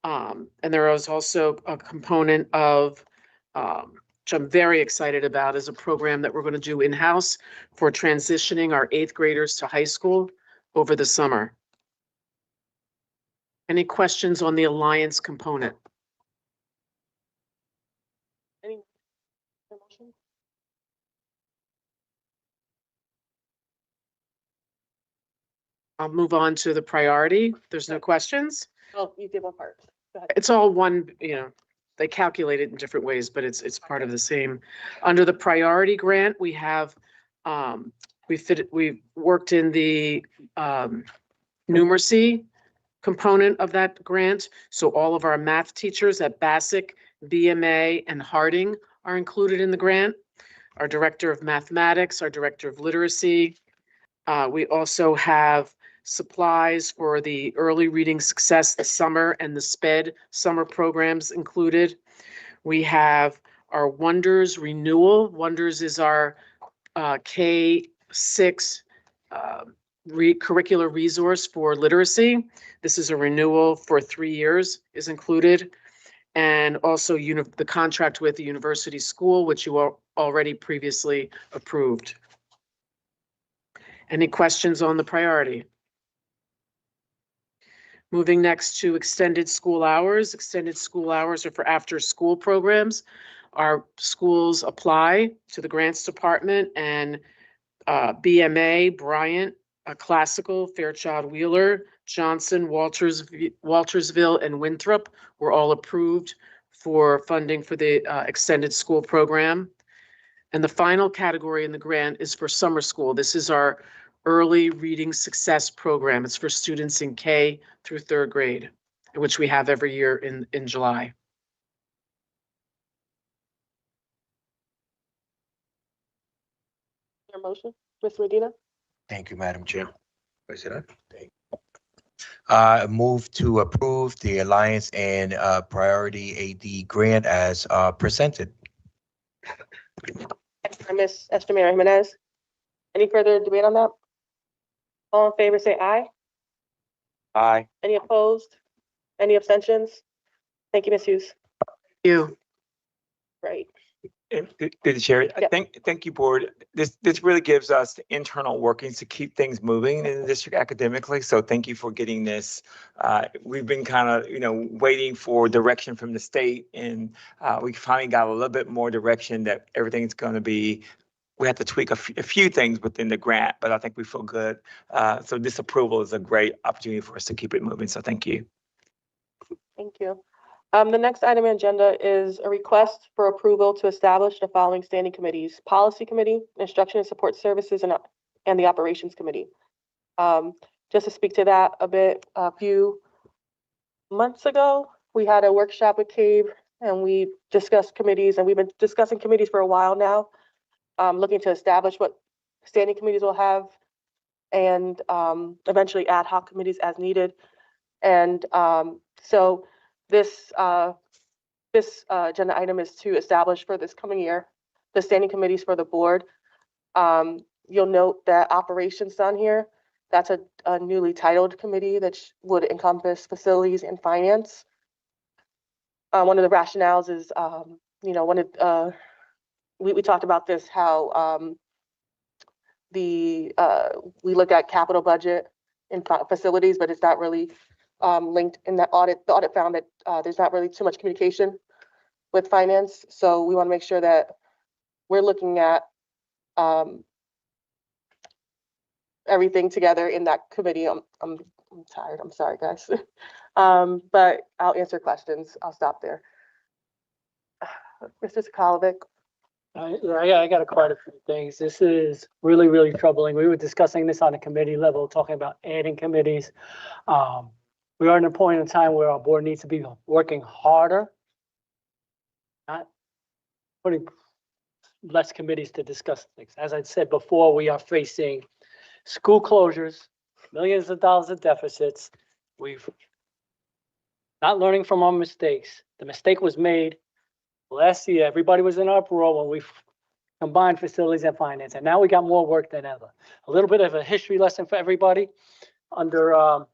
And there is also a component of, which I'm very excited about, is a program that we're going to do in-house for transitioning our 8th graders to high school over the summer. Any questions on the Alliance component? Any motion? I'll move on to the priority. There's no questions. Oh, you did one part. Go ahead. It's all one, they calculate it in different ways, but it's part of the same. Under the priority grant, we have, we've worked in the numeracy component of that grant. So all of our math teachers at Bassick, BMA, and Harding are included in the grant. Our director of mathematics, our director of literacy. We also have supplies for the early reading success, the summer and the SPED summer programs included. We have our Wonders renewal. Wonders is our K-6 curricular resource for literacy. This is a renewal for 3 years is included. And also the contract with the university school, which you already previously approved. Any questions on the priority? Moving next to extended school hours. Extended school hours are for after-school programs. Our schools apply to the grants department, and BMA, Bryant, Classical, Fairchild Wheeler, Johnson, Waltersville, and Winthrop were all approved for funding for the extended school program. And the final category in the grant is for summer school. This is our Early Reading Success Program. It's for students in K through third grade, which we have every year in July. Your motion, Ms. Medina? Thank you, Madam Chair. President. Move to approve the Alliance and Priority AD grant as presented. Second by Ms. Esther Mary Jimenez. Any further debate on that? All in favor, say aye. Aye. Any opposed? Any abstentions? Thank you, Ms. Hughes. You. Right. Through the chair, Yep. thank you, board. This really gives us the internal workings to keep things moving in the district academically. So thank you for getting this. We've been kind of, waiting for direction from the state, and we finally got a little bit more direction that everything's going to be. We have to tweak a few things within the grant, but I think we feel good. So this approval is a great opportunity for us to keep it moving. So thank you. Thank you. The next item on the agenda is a request for approval to establish the following standing committees: Policy Committee, Instruction and Support Services, and the Operations Committee. Just to speak to that a bit, a few months ago, we had a workshop with CABE and we discussed committees, and we've been discussing committees for a while now, looking to establish what standing committees will have and eventually ad hoc committees as needed. And so this agenda item is to establish for this coming year the standing committees for the board. You'll note that operations on here, that's a newly titled committee that would encompass facilities and finance. One of the rationales is, we talked about this, how we look at capital budget in facilities, but it's not really linked in that audit. The audit found that there's not really too much communication with finance. So we want to make sure that we're looking at everything together in that committee. I'm tired. I'm sorry, guys. But I'll answer questions. I'll stop there. Mr. Sakalovic. I got quite a few things. This is really, really troubling. We were discussing this on a committee level, talking about adding committees. We are at a point in time where our board needs to be working harder, not putting less committees to discuss things. As I said before, we are facing school closures, millions of dollars of deficits. We've not learning from our mistakes. The mistake was made last year. Everybody was in uproar when we combined facilities and finance, and now we got more work than ever. A little bit of a history lesson for everybody under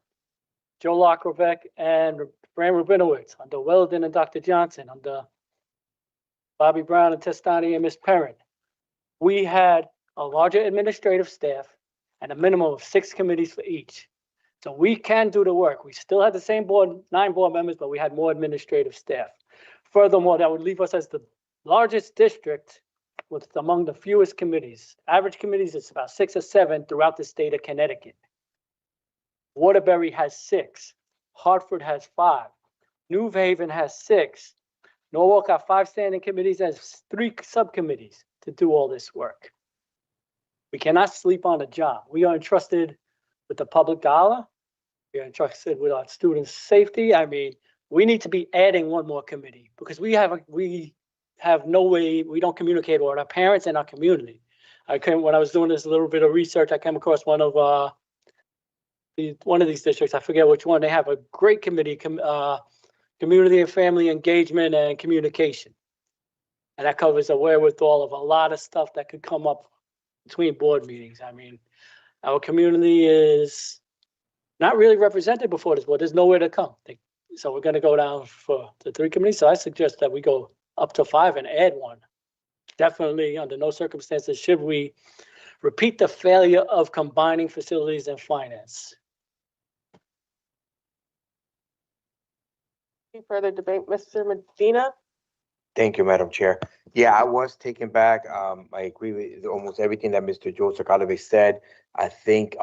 Joe Lockrovic and Fran Rubinowitz, under Weldon and Dr. Johnson, under Bobby Brown and Testani and Ms. Perrin. We had a larger administrative staff and a minimum of 6 committees for each. So we can do the work. We still had the same board, 9 board members, but we had more administrative staff. Furthermore, that would leave us as the largest district with among the fewest committees. Average committees is about 6 or 7 throughout the state of Connecticut. Waterbury has 6. Hartford has 5. New Haven has 6. Norwalk got 5 standing committees and 3 subcommittees to do all this work. We cannot sleep on a job. We are entrusted with the public dollar. We are entrusted with our students' safety. I mean, we need to be adding one more committee because we have no way, we don't communicate with our parents and our community. When I was doing this little bit of research, I came across one of these districts, I forget which one. They have a great committee, community and family engagement and communication. And that covers a wherewithal of a lot of stuff that could come up between board meetings. I mean, our community is not really represented before this board. There's nowhere to come. So we're going to go down for the 3 committees. So I suggest that we go up to 5 and add 1. Definitely, under no circumstances should we repeat the failure of combining facilities and finance. Any further debate, Mr. Medina? Thank you, Madam Chair. Yeah, I was taken back. I agree with almost everything that Mr. Joe Sakalovic said. I think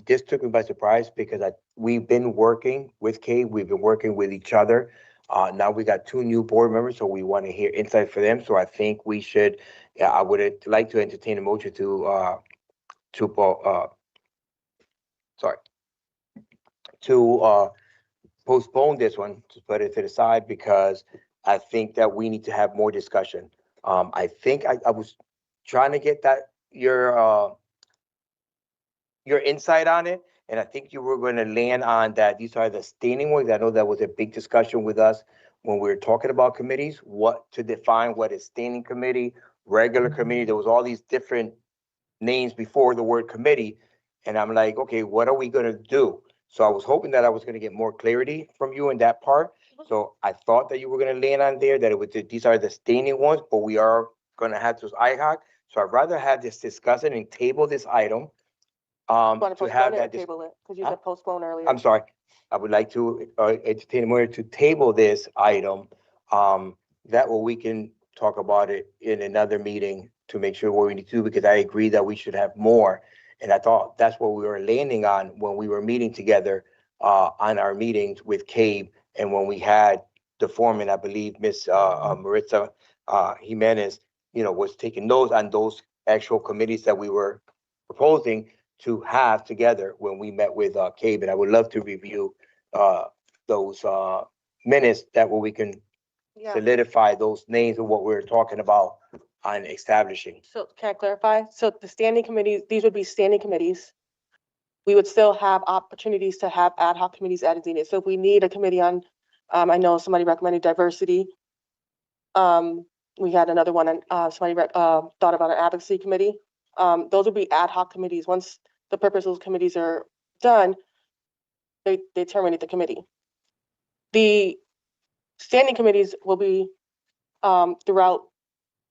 this took me by surprise because we've been working with Kate. We've been working with each other. Now we got 2 new board members, so we want to hear insight for them. So I think we should. I would like to entertain a motion to sorry, to postpone this one, to put it to the side, because I think that we need to have more discussion. I think I was trying to get that, your insight on it, and I think you were going to land on that these are the standing ones. I know that was a big discussion with us when we were talking about committees, what to define what is standing committee, regular committee. There was all these different names before the word committee. And I'm like, okay, what are we gonna do? So I was hoping that I was gonna get more clarity from you in that part. So I thought that you were gonna land on there, that it was, these are the standing ones, but we are gonna have those IHOC. So I'd rather have this discussion and table this item. Want to To postpone have it or that, table it? Because you Huh? said postpone earlier. I'm sorry, I would like to entertain a motion to table this item. That way we can talk about it in another meeting to make sure what we need to do, because I agree that we should have more. And I thought that's what we were landing on when we were meeting together on our meetings with CABE, and when we had the foreman, I believe, Miss Maritza Jimenez, was taking notes on those actual committees that we were proposing to have together when we met with CABE. And I would love to review those minutes, that way we can Yeah. solidify those names of what we're talking about on establishing. So can I clarify? So the standing committees, these would be standing committees. We would still have opportunities to have ad hoc committees as needed. So if we need a committee on, I know somebody recommended diversity. We had another one, somebody thought about an advocacy committee. Those would be ad hoc committees. Once the purpose of those committees are done, they terminate the committee. The standing committees will be throughout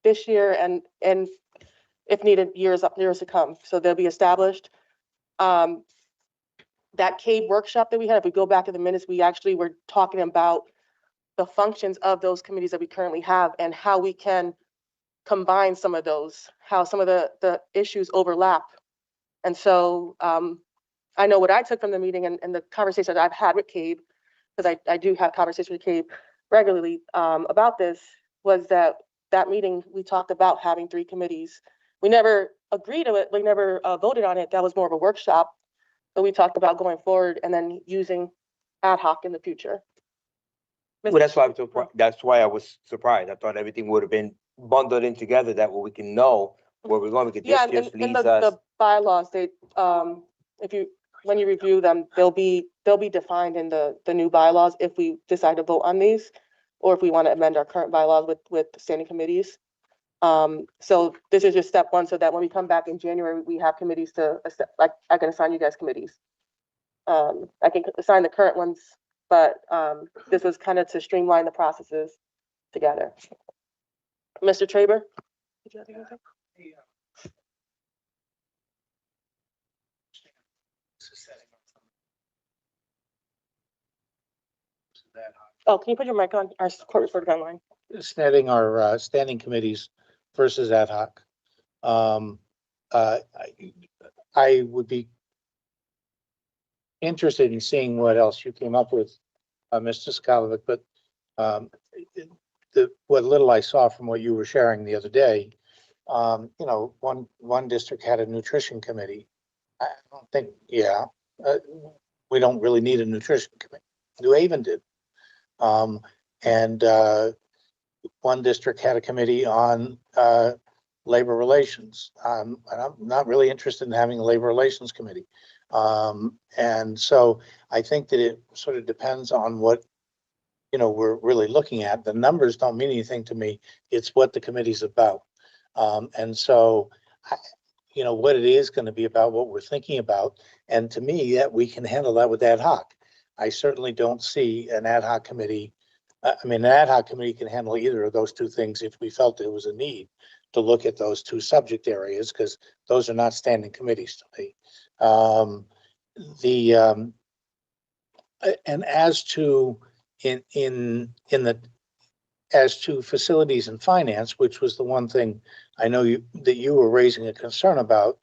this year and if needed, years to come. So they'll be established. That CABE workshop that we had, if we go back to the minutes, we actually were talking about the functions of those committees that we currently have and how we can combine some of those, how some of the issues overlap. And so I know what I took from the meeting and the conversation that I've had with CABE, because I do have conversations with CABE regularly about this, was that meeting, we talked about having 3 committees. We never agreed to it. We never voted on it. That was more of a workshop. So we talked about going forward and then using ad hoc in the future. Well, that's why I was surprised. I thought everything would have been bundled in together, that way we can know where we're going, because Yeah, this just and leads the us. bylaws, they, when you review them, they'll be defined in the new bylaws if we decide to vote on these, or if we want to amend our current bylaws with standing committees. So this is just step 1, so that when we come back in January, we have committees like I can assign you guys committees. I can assign the current ones, but this was kind of to streamline the processes together. Mr. Traber? Did you have anything? Oh, can you put your mic on? Our court reporter online. Setting our standing committees versus ad hoc. I would be interested in seeing what else you came up with, Mr. Skalovic, but what little I saw from what you were sharing the other day, one district had a nutrition committee. I don't think, we don't really need a nutrition committee. New Haven did. And one district had a committee on labor relations. And I'm not really interested in having a labor relations committee. And so I think that it sort of depends on what, we're really looking at. The numbers don't mean anything to me. It's what the committee's about. And so, what it is going to be about, what we're thinking about. And to me, that we can handle that with ad hoc. I certainly don't see an ad hoc committee. An ad hoc committee can handle either of those 2 things if we felt there was a need to look at those 2 subject areas, because those are not standing committees to me. And as to as to facilities and finance, which was the one thing I know that you were raising a concern about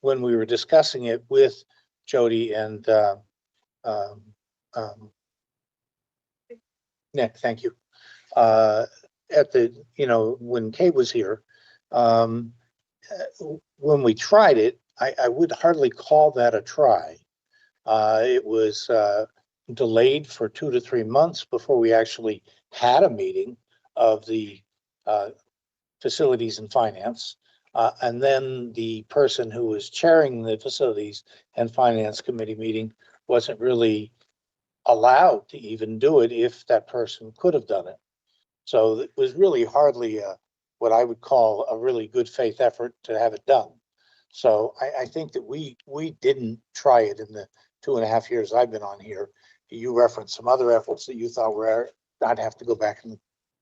when we were discussing it with Jody and Nick, thank you. At when Kate was here, when we tried it, I would hardly call that a try. It was delayed for 2 to 3 months before we actually had a meeting of the Facilities and Finance. And then the person who was chairing the Facilities and Finance Committee meeting wasn't really allowed to even do it if that person could have done it. So it was really hardly what I would call a really good faith effort to have it done. So I think that we didn't try it in the 2.5 years I've been on here. You referenced some other efforts that you thought were, I'd have to go back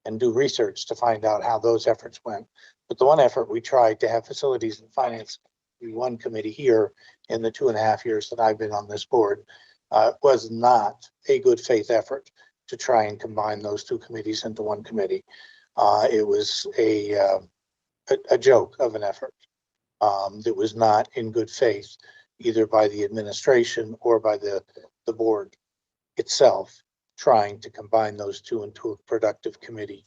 and do research to find out how those efforts went. But the one effort we tried to have Facilities and Finance be one committee here in the 2.5 years that I've been on this board was not a good faith effort to try and combine those two committees into one committee. It was a joke of an effort that was not in good faith, either by the administration or by the board itself, trying to combine those two into a productive committee.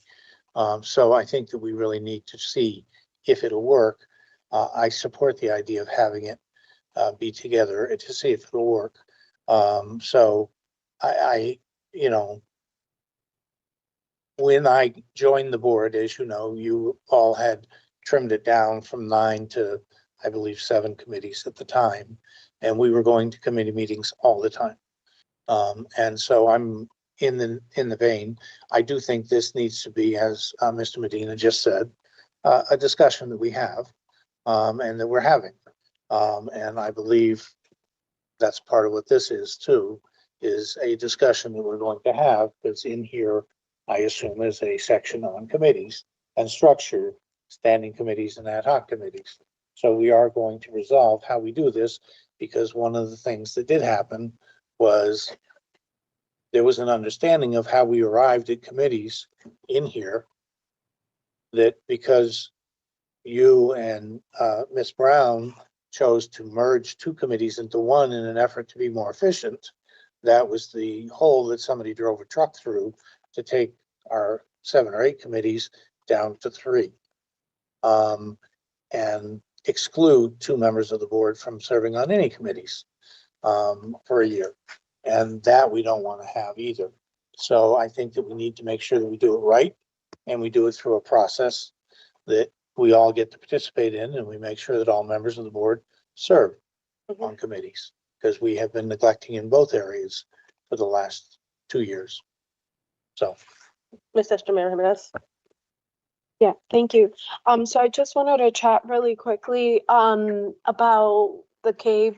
So I think that we really need to see if it'll work. I support the idea of having it be together to see if it'll work. So I, you know, when I joined the board, as you know, you all had trimmed it down from 9 to, I believe, 7 committees at the time, and we were going to committee meetings all the time. And so I'm in the vein. I do think this needs to be, as Mr. Medina just said, a discussion that we have and that we're having. And I believe that's part of what this is too, is a discussion that we're going to have. That's in here, I assume, is a section on committees and structure, standing committees and ad hoc committees. So we are going to resolve how we do this, because one of the things that did happen was there was an understanding of how we arrived at committees in here, that because you and Ms. Brown chose to merge 2 committees into one in an effort to be more efficient, that was the hole that somebody drove a truck through to take our 7 or 8 committees down to 3. And exclude 2 members of the board from serving on any committees for a year. And that we don't want to have either. So I think that we need to make sure that we do it right, and we do it through a process that we all get to participate in, and we make sure that all members of the board serve on committees, because we have been neglecting in both areas for the last 2 years. So. Ms. Esther Jimenez. Yeah, thank you. So I just wanted to chat really quickly about the CAVE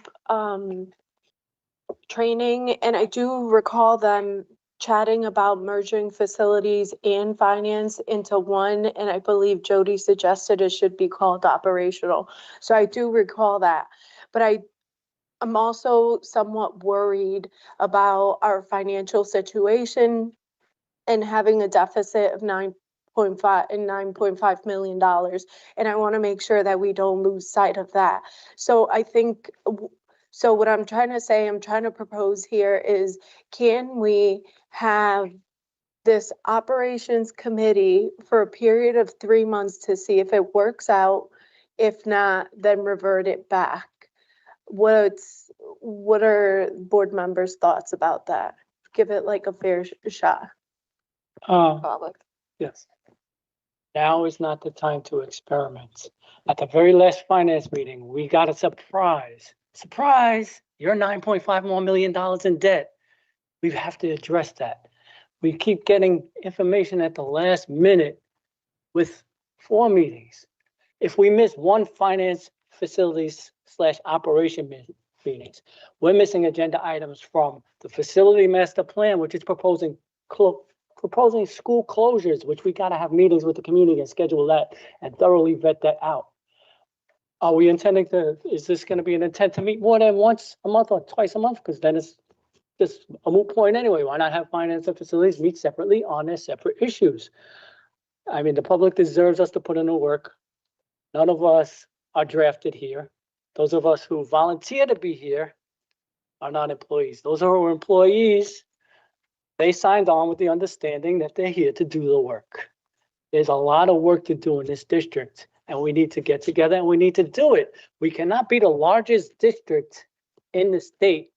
training, and I do recall them chatting about merging facilities and finance into one, and I believe Jody suggested it should be called operational. So I do recall that, but I'm also somewhat worried about our financial situation and having a deficit of $9.5 million. And I want to make sure that we don't lose sight of that. So I think, so what I'm trying to say, I'm trying to propose here is, can we have this operations committee for a period of 3 months to see if it works out? If not, then revert it back. What are board members' thoughts about that? Give it like a fair shot. Yes. Now is not the time to experiment. At the very last finance meeting, we got a surprise. Surprise! You're $9.5 million in debt. We have to address that. We keep getting information at the last minute with 4 meetings. If we miss one finance facilities / operation meetings, we're missing agenda items from the facility master plan, which is proposing school closures, which we got to have meetings with the community and schedule that and thoroughly vet that out. Are we intending to, is this going to be an intent to meet more than once a month or twice a month? Because then it's just a moot point anyway. Why not have finance and facilities meet separately on their separate issues? I mean, the public deserves us to put in the work. None of us are drafted here. Those of us who volunteer to be here are not employees. Those who are employees, they signed on with the understanding that they're here to do the work. There's a lot of work to do in this district, and we need to get together and we need to do it. We cannot be the largest district in the state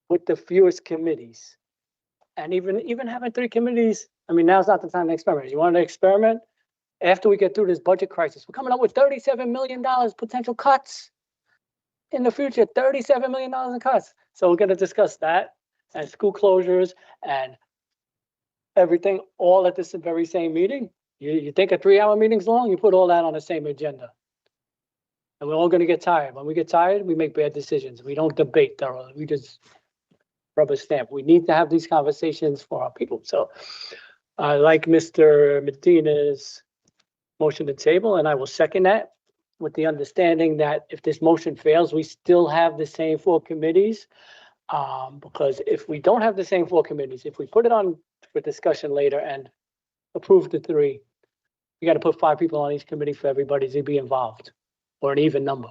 with the fewest committees. And even having 3 committees, I mean, now's not the time to experiment. You want to experiment? After we get through this budget crisis, we're coming up with $37 million potential cuts in the future, $37 million in cuts. So we're going to discuss that and school closures and everything all at this very same meeting. You think a 3-hour meeting's long, you put all that on the same agenda. And we're all going to get tired. When we get tired, we make bad decisions. We don't debate thoroughly. We just rubber stamp. We need to have these conversations for our people. So I like Mr. Medina's motion to table, and I will second that with the understanding that if this motion fails, we still have the same 4 committees. Because if we don't have the same 4 committees, if we put it on for discussion later and approve the 3, we got to put 5 people on each committee for everybody to be involved, or an even number,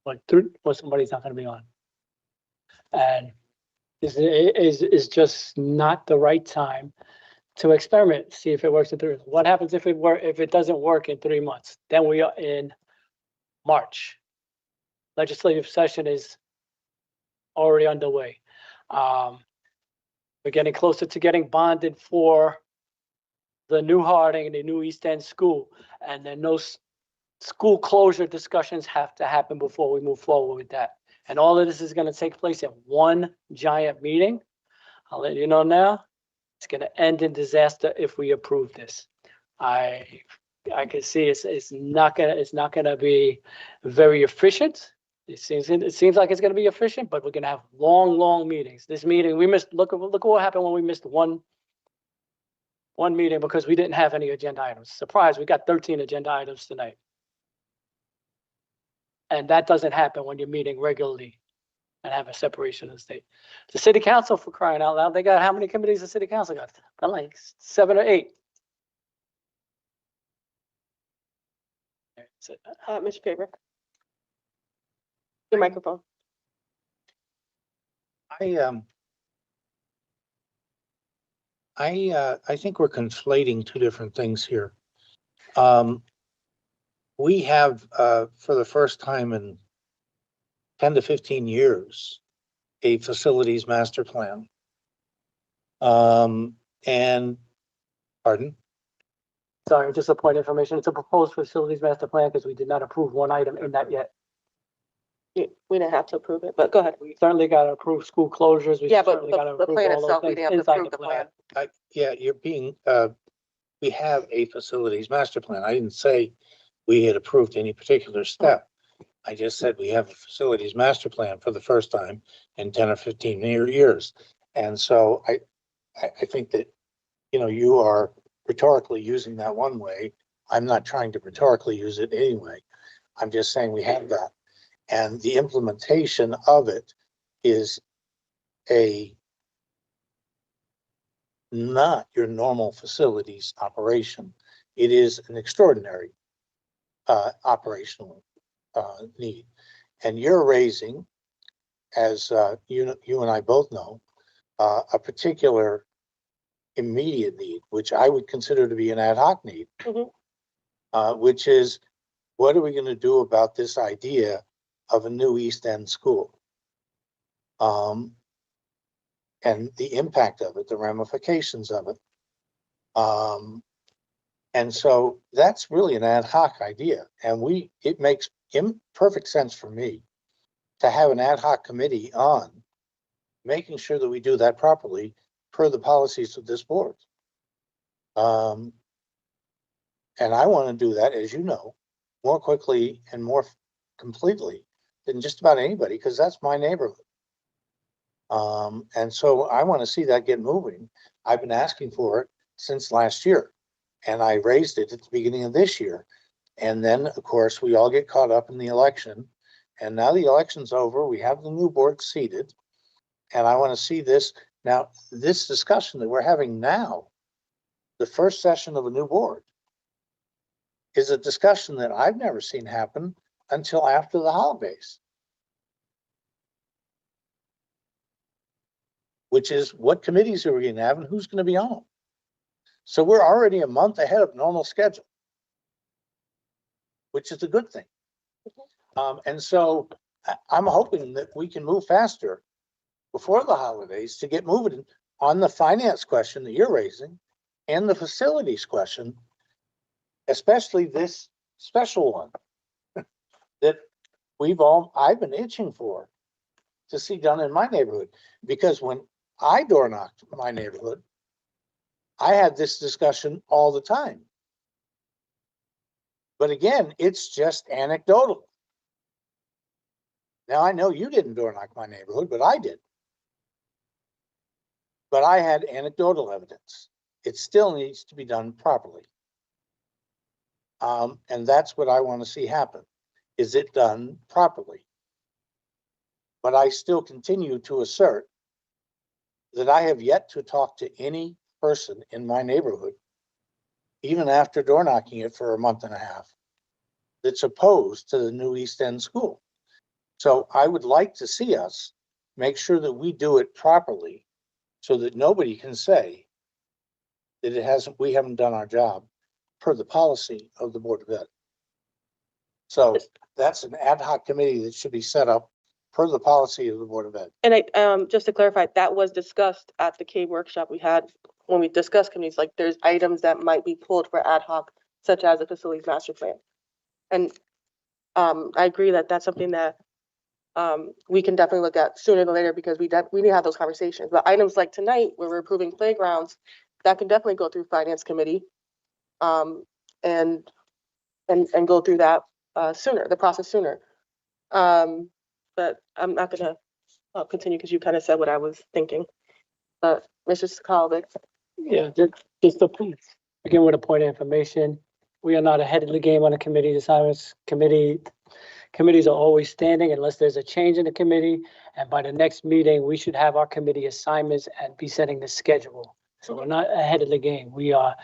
but 3, or somebody's not going to be on. And this is just not the right time to experiment, see if it works in 3. What happens if it doesn't work in 3 months? Then we are in March. Legislative session is already underway. We're getting closer to getting bonded for the new Harding and the new East End school, and then those school closure discussions have to happen before we move forward with that. And all of this is going to take place in one giant meeting. I'll let you know now. It's going to end in disaster if we approve this. I can see it's not gonna be very efficient. It seems like it's gonna be efficient, but we're gonna have long meetings. This meeting we missed. Look what happened when we missed one meeting because we didn't have any agenda items. Surprise! We got 13 agenda items tonight, and that doesn't happen when you're meeting regularly and have a separation of the state. The city council, for crying out loud, they got how many committees the city council got? Like 7 or 8. Mr. Faber. Your microphone. I think we're conflating 2 different things here. We have, for the first time in 10 to 15 years, a facilities master plan. And, pardon? Sorry, just a point of information. It's a proposed facilities master plan because we did not approve one item in that yet. We didn't have to approve it, but go ahead. We certainly got to approve school closures. We Yeah, but certainly got to the approve plan all those itself, we things didn't have to inside approve the the plan. plan. Yeah, you're being, we have a facilities master plan. I didn't say we had approved any particular step. I just said we have a facilities master plan for the first time in 10 or 15 years. And so I think that, you are rhetorically using that one way. I'm not trying to rhetorically use it anyway. I'm just saying we have that. And the implementation of it is not your normal facilities operation. It is an extraordinary operational need. And you're raising, as you and I both know, a particular immediate need, which I would consider to be an ad hoc need, which is, what are we going to do about this idea of a new East End school? And the impact of it, the ramifications of it. And so that's really an ad hoc idea. And it makes perfect sense for me to have an ad hoc committee on making sure that we do that properly per the policies of this board. And I want to do that, as you know, more quickly and more completely than just about anybody, because that's my neighborhood. And so I want to see that get moving. I've been asking for it since last year, and I raised it at the beginning of this year. And then, of course, we all get caught up in the election. And now the election's over. We have the new board seated. And I want to see this. Now, this discussion that we're having now, the first session of a new board, is a discussion that I've never seen happen until after the holidays, which is what committees are we going to have and who's going to be on them. So we're already a month ahead of normal schedule, which is a good thing. And so I'm hoping that we can move faster before the holidays to get moving on the finance question that you're raising and the facilities question, especially this special one that I've been itching for to see done in my neighborhood. Because when I door knocked my neighborhood, I had this discussion all the time. But again, it's just anecdotal. Now, I know you didn't door knock my neighborhood, but I did. But I had anecdotal evidence. It still needs to be done properly. And that's what I want to see happen. Is it done properly? But I still continue to assert that I have yet to talk to any person in my neighborhood, even after door knocking it for a month and a half, that's opposed to the new East End school. So I would like to see us make sure that we do it properly so that nobody can say that we haven't done our job per the policy of the Board of Ed. So that's an ad hoc committee that should be set up per the policy of the Board of Ed. And just to clarify, that was discussed at the K workshop we had when we discussed committees, like there's items that might be pulled for ad hoc, such as a facilities master plan. And I agree that that's something that we can definitely look at sooner than later, because we need to have those conversations. But items like tonight, where we're approving playgrounds, that can definitely go through finance committee, and go through that sooner, the process sooner. But I'm not gonna continue because you kind of said what I was thinking. But Mr. Sokolovic. Yeah, just a point. Again, with a point of information, we are not ahead of the game on the committee assignments. Committees are always standing unless there's a change in the committee. And by the next meeting, we should have our committee assignments and be setting the schedule. So we're not ahead of the game. We are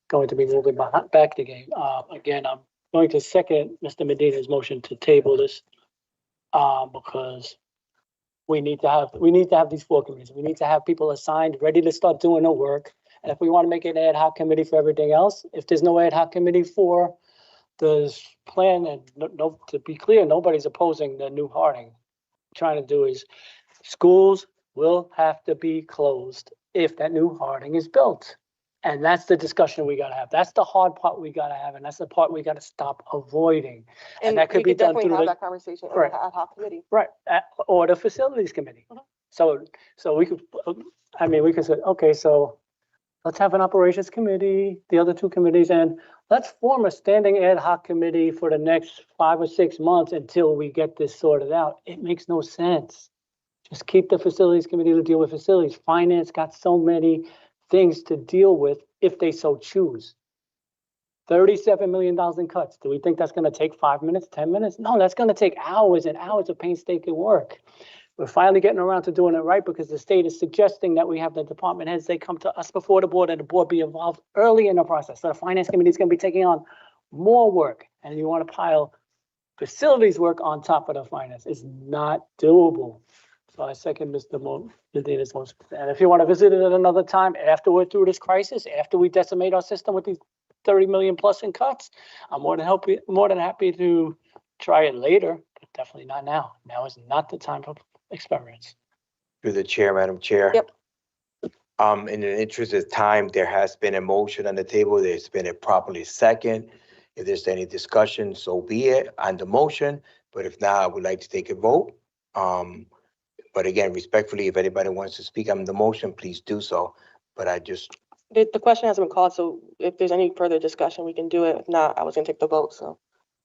going to be moving back the game. Again, I'm going to second Mr. Medina's motion to table this, because we need to have these 4 committees. We need to have people assigned, ready to start doing the work. And if we want to make an ad hoc committee for everything else, if there's no ad hoc committee for the plan, and no, to be clear, nobody's opposing the new Harding. Trying to do is schools will have to be closed if that new Harding is built. And that's the discussion we gotta have. That's the hard part we gotta have, and that's the part we gotta stop avoiding. And that could be done through have the that conversation in right. the ad hoc committee. Right, or the facilities committee. So we could, we could say, okay, so let's have an operations committee, the other 2 committees, and let's form a standing ad hoc committee for the next 5 or 6 months until we get this sorted out. It makes no sense. Just keep the facilities committee to deal with facilities. Finance got so many things to deal with if they so choose. $37 million in cuts. Do we think that's going to take 5 minutes, 10 minutes? No, that's going to take hours and hours of painstaking work. We're finally getting around to doing it right, because the state is suggesting that we have the department heads, they come to us before the board, and the board be involved early in the process. So the finance committee is going to be taking on more work, and you want to pile facilities work on top of the finance. It's not doable. So I second Mr. Medina's motion. And if you want to visit it at another time, after we're through this crisis, after we decimate our system with these 30 million plus in cuts, I'm more than happy to try it later, but definitely not now. Now is not the time for experiments. Through the chair, Madam Chair. Yep. In the interest of time, there has been a motion on the table. There's been a properly second. If there's any discussion, so be it on the motion. But if not, I would like to take a vote. But again, respectfully, if anybody wants to speak on the motion, please do so. But The question hasn't been called, so if there's any further discussion, we can do it. If not, I was gonna take the vote, so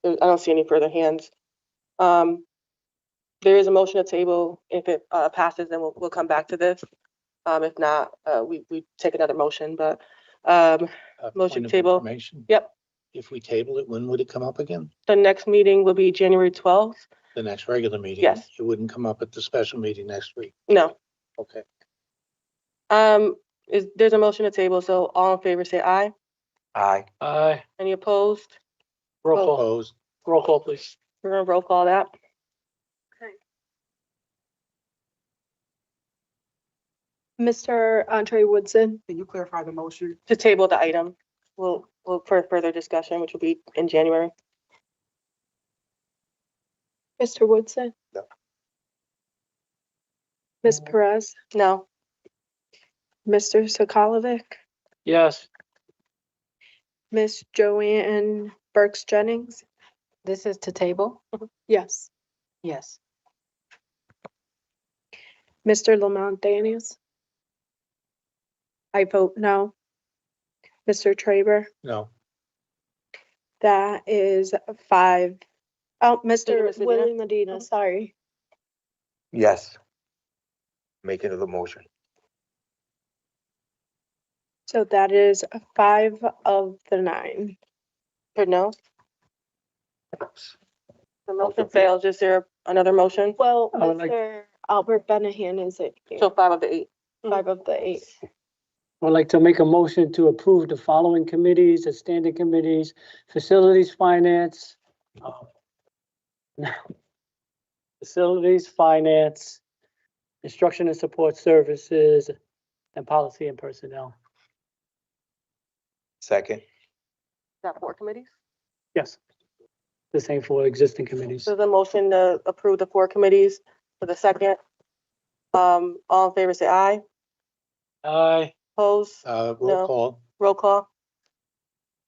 I don't see any further hands. There is a motion to table. If it passes, then we'll come back to this. If not, we take another motion, but motion Point of table. information. Yep. If we table it, when would it come up again? The next meeting will be January 12th. The next regular meeting? Yes. It wouldn't come up at the special meeting next week? No. Okay. There's a motion to table, so all in favor say aye. Aye. Aye. Any opposed? Roll call. Opposed. Roll call, please. We're gonna roll call that. Mr. Andre Woodson, Can you clarify the motion? To table the item. We'll for further discussion, which will be in January. Mr. Woodson. No. Ms. Perez, No. Mr. Sokolovic, Yes. Miss Joanne Burks Jennings. This is to table? Yes. Yes. Mr. Lamont Daniels. I vote no. Mr. Traber, No. that is 5. Oh, Miss Mr. Medina? Willie Medina, sorry. Yes. Making the motion. So that is 5 of the 9. Or no? The motion fails. Is there another motion? Well, I would like- Mr. Albert Benahan is it? So 5 of the 8. 5 of the 8. I'd like to make a motion to approve the following committees as standing committees: Facilities, Finance, Facilities, Finance, Instruction and Support Services, and Policy and Personnel. Second. Is that 4 committees? Yes. The same for existing committees. So the motion to approve the 4 committees for the second. All in favor, say aye. Aye. Opposed? Roll No. call. Roll call?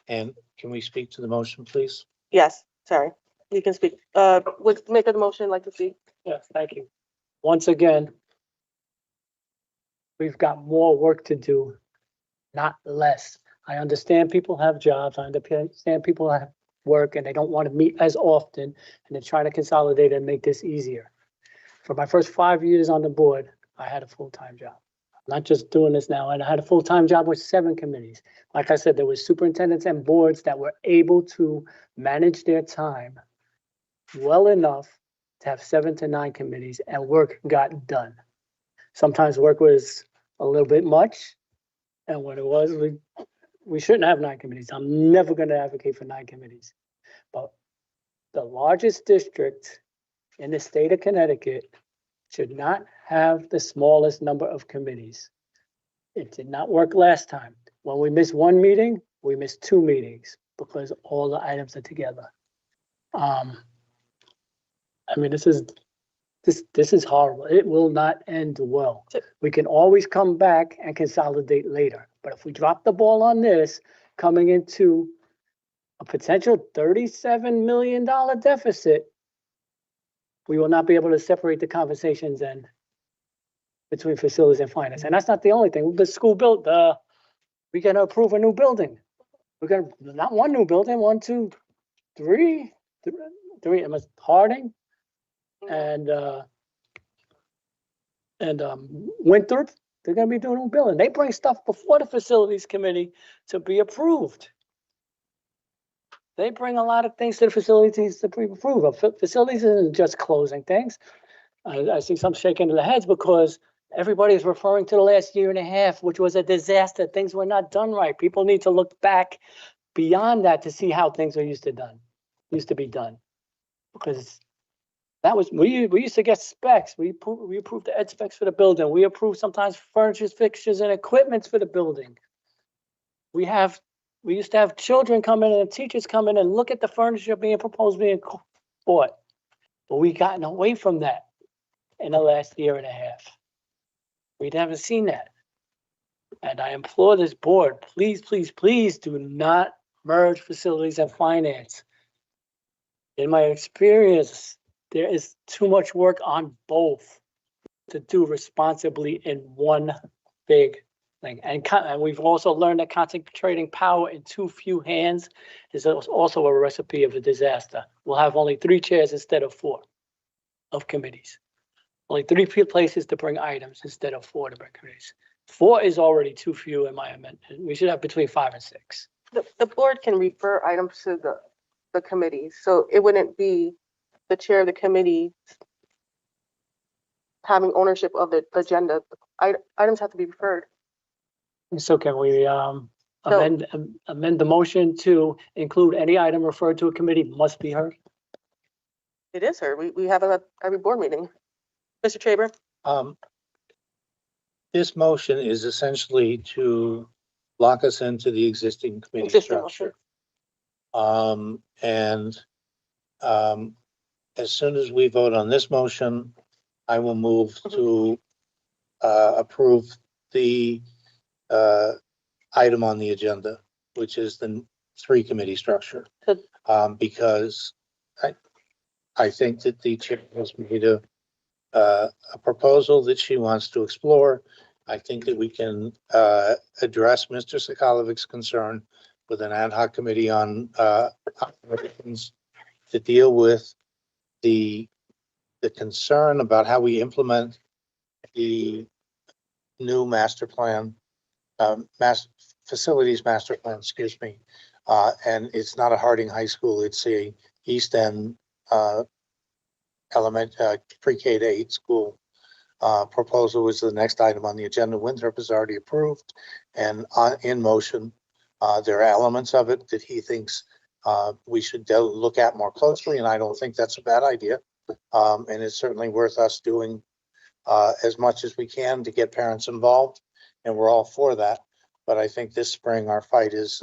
And can we speak to the motion, please? Yes, sorry. You can speak. Would make a motion like to speak. Yes, thank you. Once again, we've got more work to do, not less. I understand people have jobs. I understand people have work and they don't want to meet as often, and they're trying to consolidate and make this easier. For my first 5 years on the board, I had a full-time job. I'm not just doing this now, and I had a full-time job with 7 committees. Like I said, there was superintendents and boards that were able to manage their time well enough to have 7 to 9 committees, and work got done. Sometimes work was a little bit much, and when it was, we shouldn't have 9 committees. I'm never going to advocate for 9 committees. But the largest district in the state of Connecticut should not have the smallest number of committees. It did not work last time. When we missed 1 meeting, we missed 2 meetings because all the items are together. I mean, this is horrible. It will not end well. We can always come back and consolidate later. But if we drop the ball on this, coming into a potential $37 million deficit, we will not be able to separate the conversations and between facilities and finance. And that's not the only thing. The school built, we got to approve a new building. We're going to, not 1 new building, 1, 2, 3, 3, it was Harding and Winthrop. They're going to be doing a new building. They bring stuff before the facilities committee to be approved. They bring a lot of things to the facilities to be approved. Facilities isn't just closing things. I see some shaking of the heads because everybody's referring to the last year and a half, which was a disaster. Things were not done right. People need to look back beyond that to see how things used to be done. Because that was, we used to get specs. We approved the ed specs for the building. We approved sometimes furniture, fixtures, and equipment for the building. We used to have children come in and teachers come in and look at the furniture being proposed, being bought. But we've gotten away from that in the last year and a half. We haven't seen that. And I implore this board, please, please, please do not merge facilities and finance. In my experience, there is too much work on both to do responsibly in one big thing. And we've also learned that concentrating power in too few hands is also a recipe of a disaster. We'll have only 3 chairs instead of 4 of committees. Only 3 places to bring items instead of 4 to bring committees. 4 is already too few in my amendment. We should have between 5 and 6. The board can refer items to the committee, so it wouldn't be the chair of the committee having ownership of the agenda. Items have to be referred. So can we amend the motion to include any item referred to a committee must be heard? It is heard. We have it at every board meeting. Mr. Traber? This motion is essentially to lock us into the existing committee structure. As soon as we vote on this motion, I will move to approve the item on the agenda, which is the 3-committee structure. Because I think that the chair has made a proposal that she wants to explore. I think that we can address Mr. Sakalovic's concern with an ad hoc committee on operations to deal with the concern about how we implement the new master plan, facilities master plan, excuse me. And it's not a Harding High School, it's a East End pre-K to 8 school. Proposal was the next item on the agenda. Winthrop is already approved and in motion. There are elements of it that he thinks we should look at more closely, and I don't think that's a bad idea. And it's certainly worth us doing as much as we can to get parents involved, and we're all for that. But I think this spring our fight is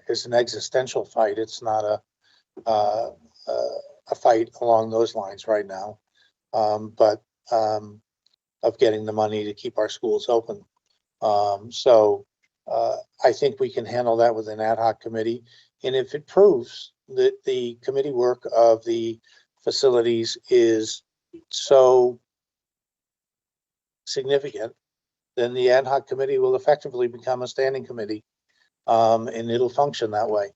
is an existential fight. It's not a fight along those lines right now, but of getting the money to keep our schools open. So I think we can handle that with an ad hoc committee. And if it proves that the committee work of the facilities is so significant, then the ad hoc committee will effectively become a standing committee, and it'll function that way.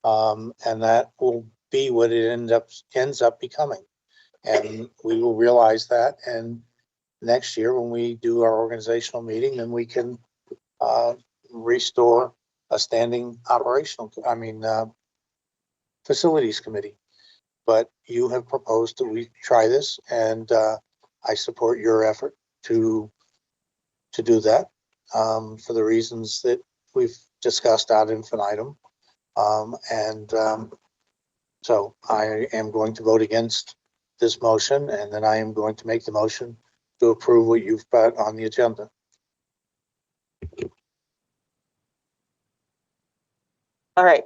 And that will be what it ends up becoming. And we will realize that. And next year, when we do our organizational meeting, then we can restore a standing facilities committee. But you have proposed that we try this, and I support your effort to do that for the reasons that we've discussed ad infinitum. So I am going to vote against this motion, and then I am going to make the motion to approve what you've got on the agenda. All right.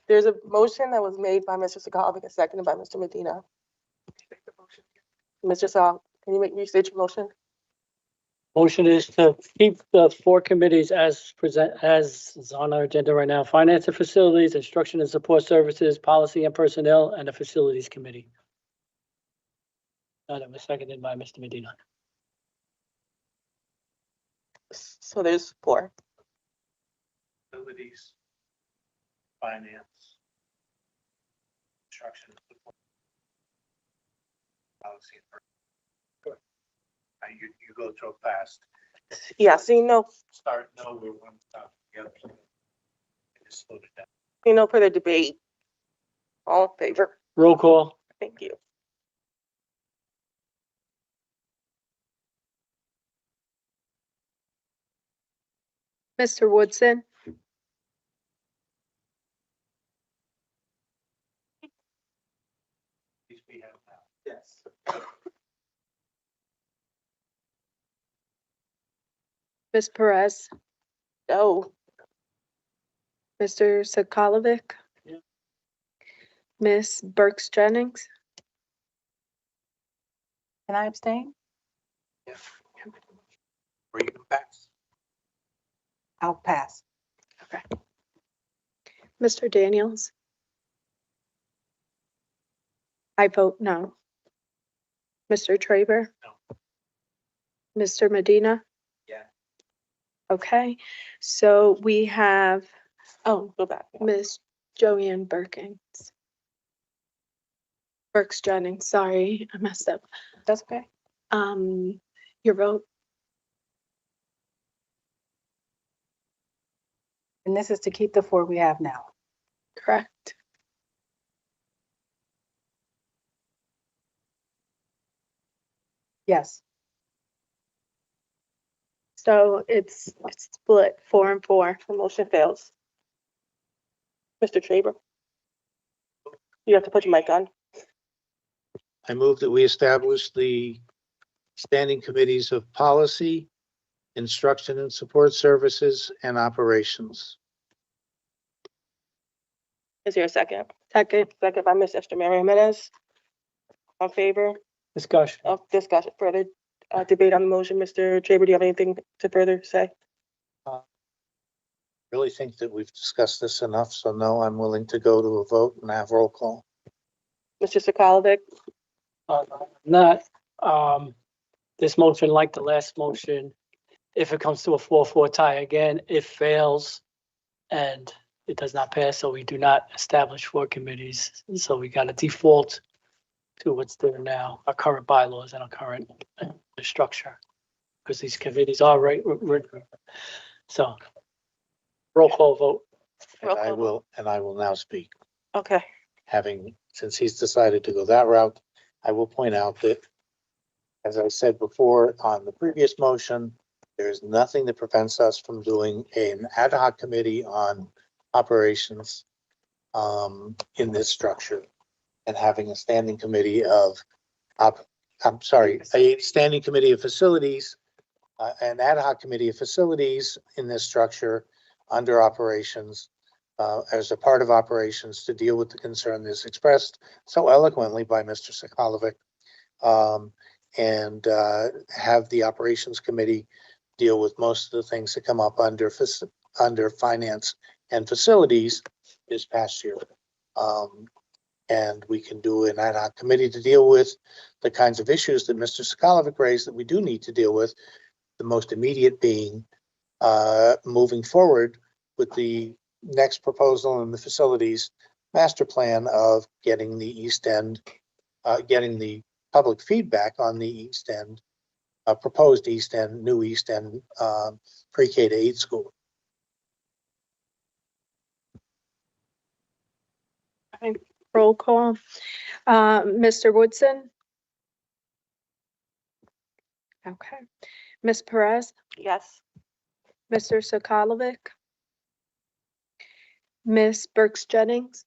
There's a motion that was made by Mr. Sakalovic and seconded by Mr. Medina. Mr. Sal, can you restate your motion? Motion is to keep the 4 committees as is on our agenda right now: Finance and Facilities, Instruction and Support Services, Policy and Personnel, and the Facilities Committee. That was seconded by Mr. Medina. So there's 4. Facilities, finance, instruction, policy. You go so fast. Yeah, so Start nowhere, one stop together. Just slow it down. for the debate. All in favor? Roll call. Thank you. Mr. Woodson, Yes. Ms. Perez, No. Mr. Sakalovic, Yeah. Ms. Burks Jennings, Can I abstain? Yeah. Or you can pass. I'll pass. Mr. Daniels. I vote no. Mr. Traber? No. Mr. Medina? Yeah. Okay, so we have Go back. Ms. Joanne Burkins. Burks Jennings, sorry, I messed up. That's okay. Your vote? And this is to keep the 4 we have now. Correct. Yes. So it's split 4 and 4. The motion fails. Mr. Traber? You have to put your mic on. I move that we establish the standing committees of policy, instruction and support services, and operations. Is there a second? Second. Second by Ms. Esther Mary Jimenez. On favor? Discussion. Discussion, further debate on the motion. Mr. Traber, do you have anything to further say? Really think that we've discussed this enough, so no, I'm willing to go to a vote and have roll call. Mr. Sakalovic? Not, this motion, like the last motion, if it comes to a 4-4 tie again, it fails and it does not pass, so we do not establish 4 committees. So we got to default to what's there now, our current bylaws and our current structure. Because these committees are right, so roll call vote. And I will now speak. Okay. Since he's decided to go that route, I will point out that, as I said before on the previous motion, there's nothing that prevents us from doing an ad hoc committee on operations in this structure and having a standing committee of, a standing committee of facilities, an ad hoc committee of facilities in this structure under operations, as a part of operations to deal with the concern that's expressed so eloquently by Mr. Sakalovic, and have the operations committee deal with most of the things that come up under finance and facilities this past year. And we can do an ad hoc committee to deal with the kinds of issues that Mr. Sakalovic raised that we do need to deal with. The most immediate being moving forward with the next proposal in the facilities master plan of getting the East End, getting the public feedback on the East End, proposed East End, new East End pre-K to 8 school. Roll call. Mr. Woodson? Okay. Ms. Perez? Yes. Mr. Sakalovic? Ms. Burks Jennings?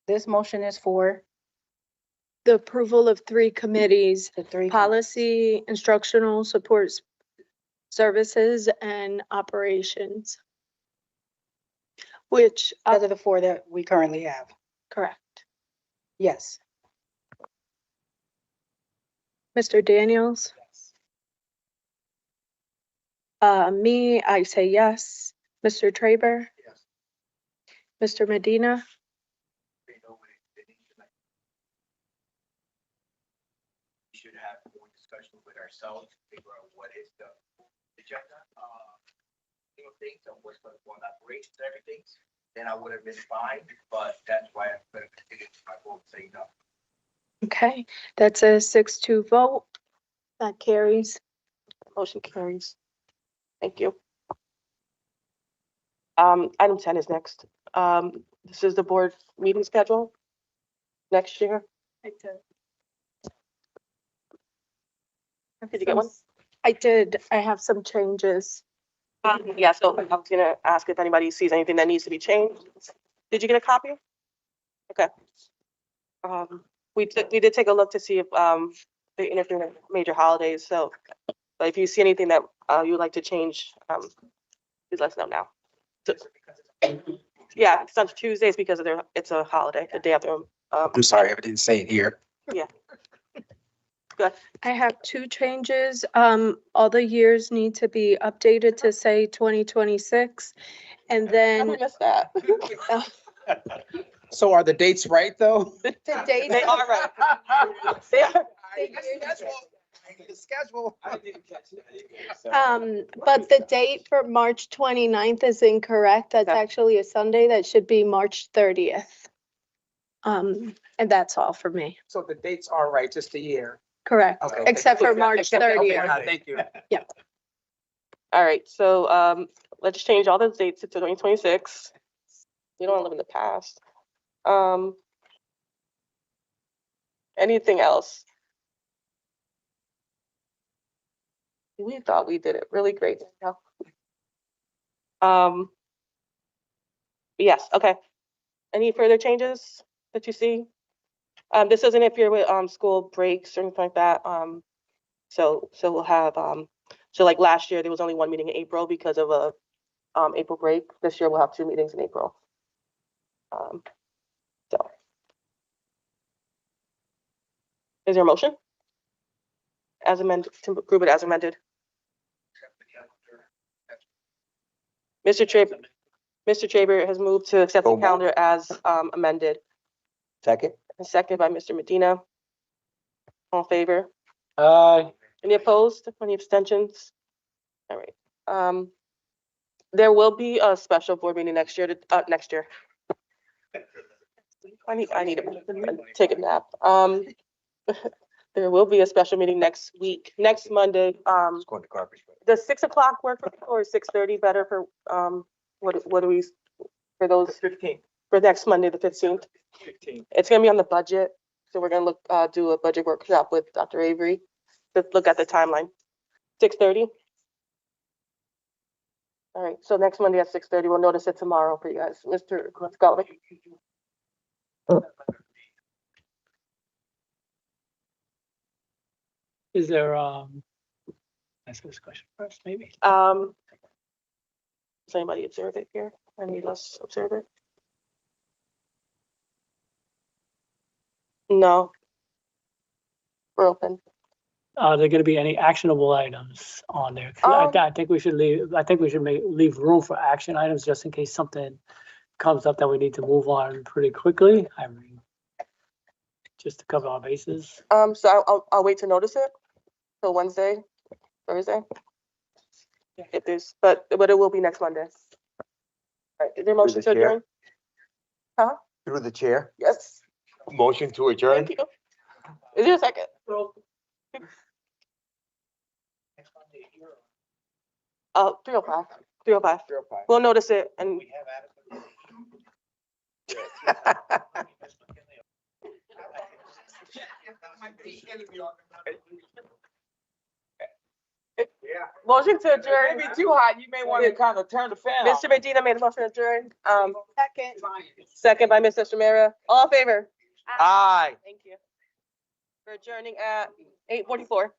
This motion is for The approval of 3 committees, the 3. policy, instructional support services, and operations. Which, Out of the 4 that we currently have. correct. Yes. Mr. Daniels? Me, I say yes. Mr. Traber? Yes. Mr. Medina? We should have more discussion with ourselves, figure out what is the agenda, things and what's going to go on operations and everything. Then I would have been fine, but that's why I'm going to continue my vote saying no. Okay, that's a 6-2 vote. That carries. Motion carries. Thank you. Item 10 is next. This is the board meeting schedule next year. Did you get one? I did. I have some changes. Yeah, so I was gonna ask if anybody sees anything that needs to be changed. Did you get a copy? Okay. We did take a look to see if they interfere with major holidays, so but if you see anything that you would like to change, please let us know now. Yeah, it's on Tuesdays because of it's a holiday, the day after. I'm sorry, I didn't say it here. Yeah. Good. I have 2 changes. All the years need to be updated to say 2026. And I then missed that. So are the dates right, though? the dates. They are right. They are. The schedule. But the date for March 29th is incorrect. That's Okay. actually a Sunday. That should be March 30th. And that's all for me. So the dates are right, just a year. Correct. Okay. Except for March Okay, 30th. thank you. All right, so let's change all those dates to 2026. We don't live in the past. Anything else? We thought we did it really great. Yes, okay. Any further changes that you see? This doesn't interfere with school breaks or anything like that. So we'll have so like last year there was only 1 meeting in April because of a April break. This year we'll have 2 meetings in April. So Is there a motion? As amended, to approve it as amended. Mr. Traber has moved to accept the So moved. calendar as amended. Second? And seconded by Mr. Medina. All in favor? Aye. Any opposed? Any abstentions? All right. There will be a special board meeting next year next year. I need to take a nap. There will be a special meeting next week, next Monday. It's going to garbage. Does 6 o'clock work for people or is 6:30 better for, what do we, for those? 15. For next Monday, the 15th? 15. It's gonna be on the budget, so we're gonna do a budget workshop with Dr. Avery to look at the timeline. 6:30? All right, so next Monday at 6:30, we'll notice it tomorrow for you guys. Mr. Scully? Is there, ask this question first, maybe? Does anybody observe it here? Any of us observe it? No. We're open. Are there gonna be any actionable items on there? 'Cause I think we should leave leave room for action items just in case something comes up that we need to move on pretty quickly. I mean, just to cover our bases. So I'll wait to notice it till Wednesday, Thursday. If there's, but it will be next Monday. All right, is there a motion to the chair? adjourn? Huh? Through the chair? Yes. Motion to adjourn? Thank you. Is there a second? 3:05. 3:05. 3:05. We'll notice it and. Motion to adjourn. Maybe too hot. You may want to kind of turn the fan off. Mr. Medina made a motion to adjourn. Second by Ms. Estromera. All in favor? Aye. Thank you. We're adjourning at 8:44.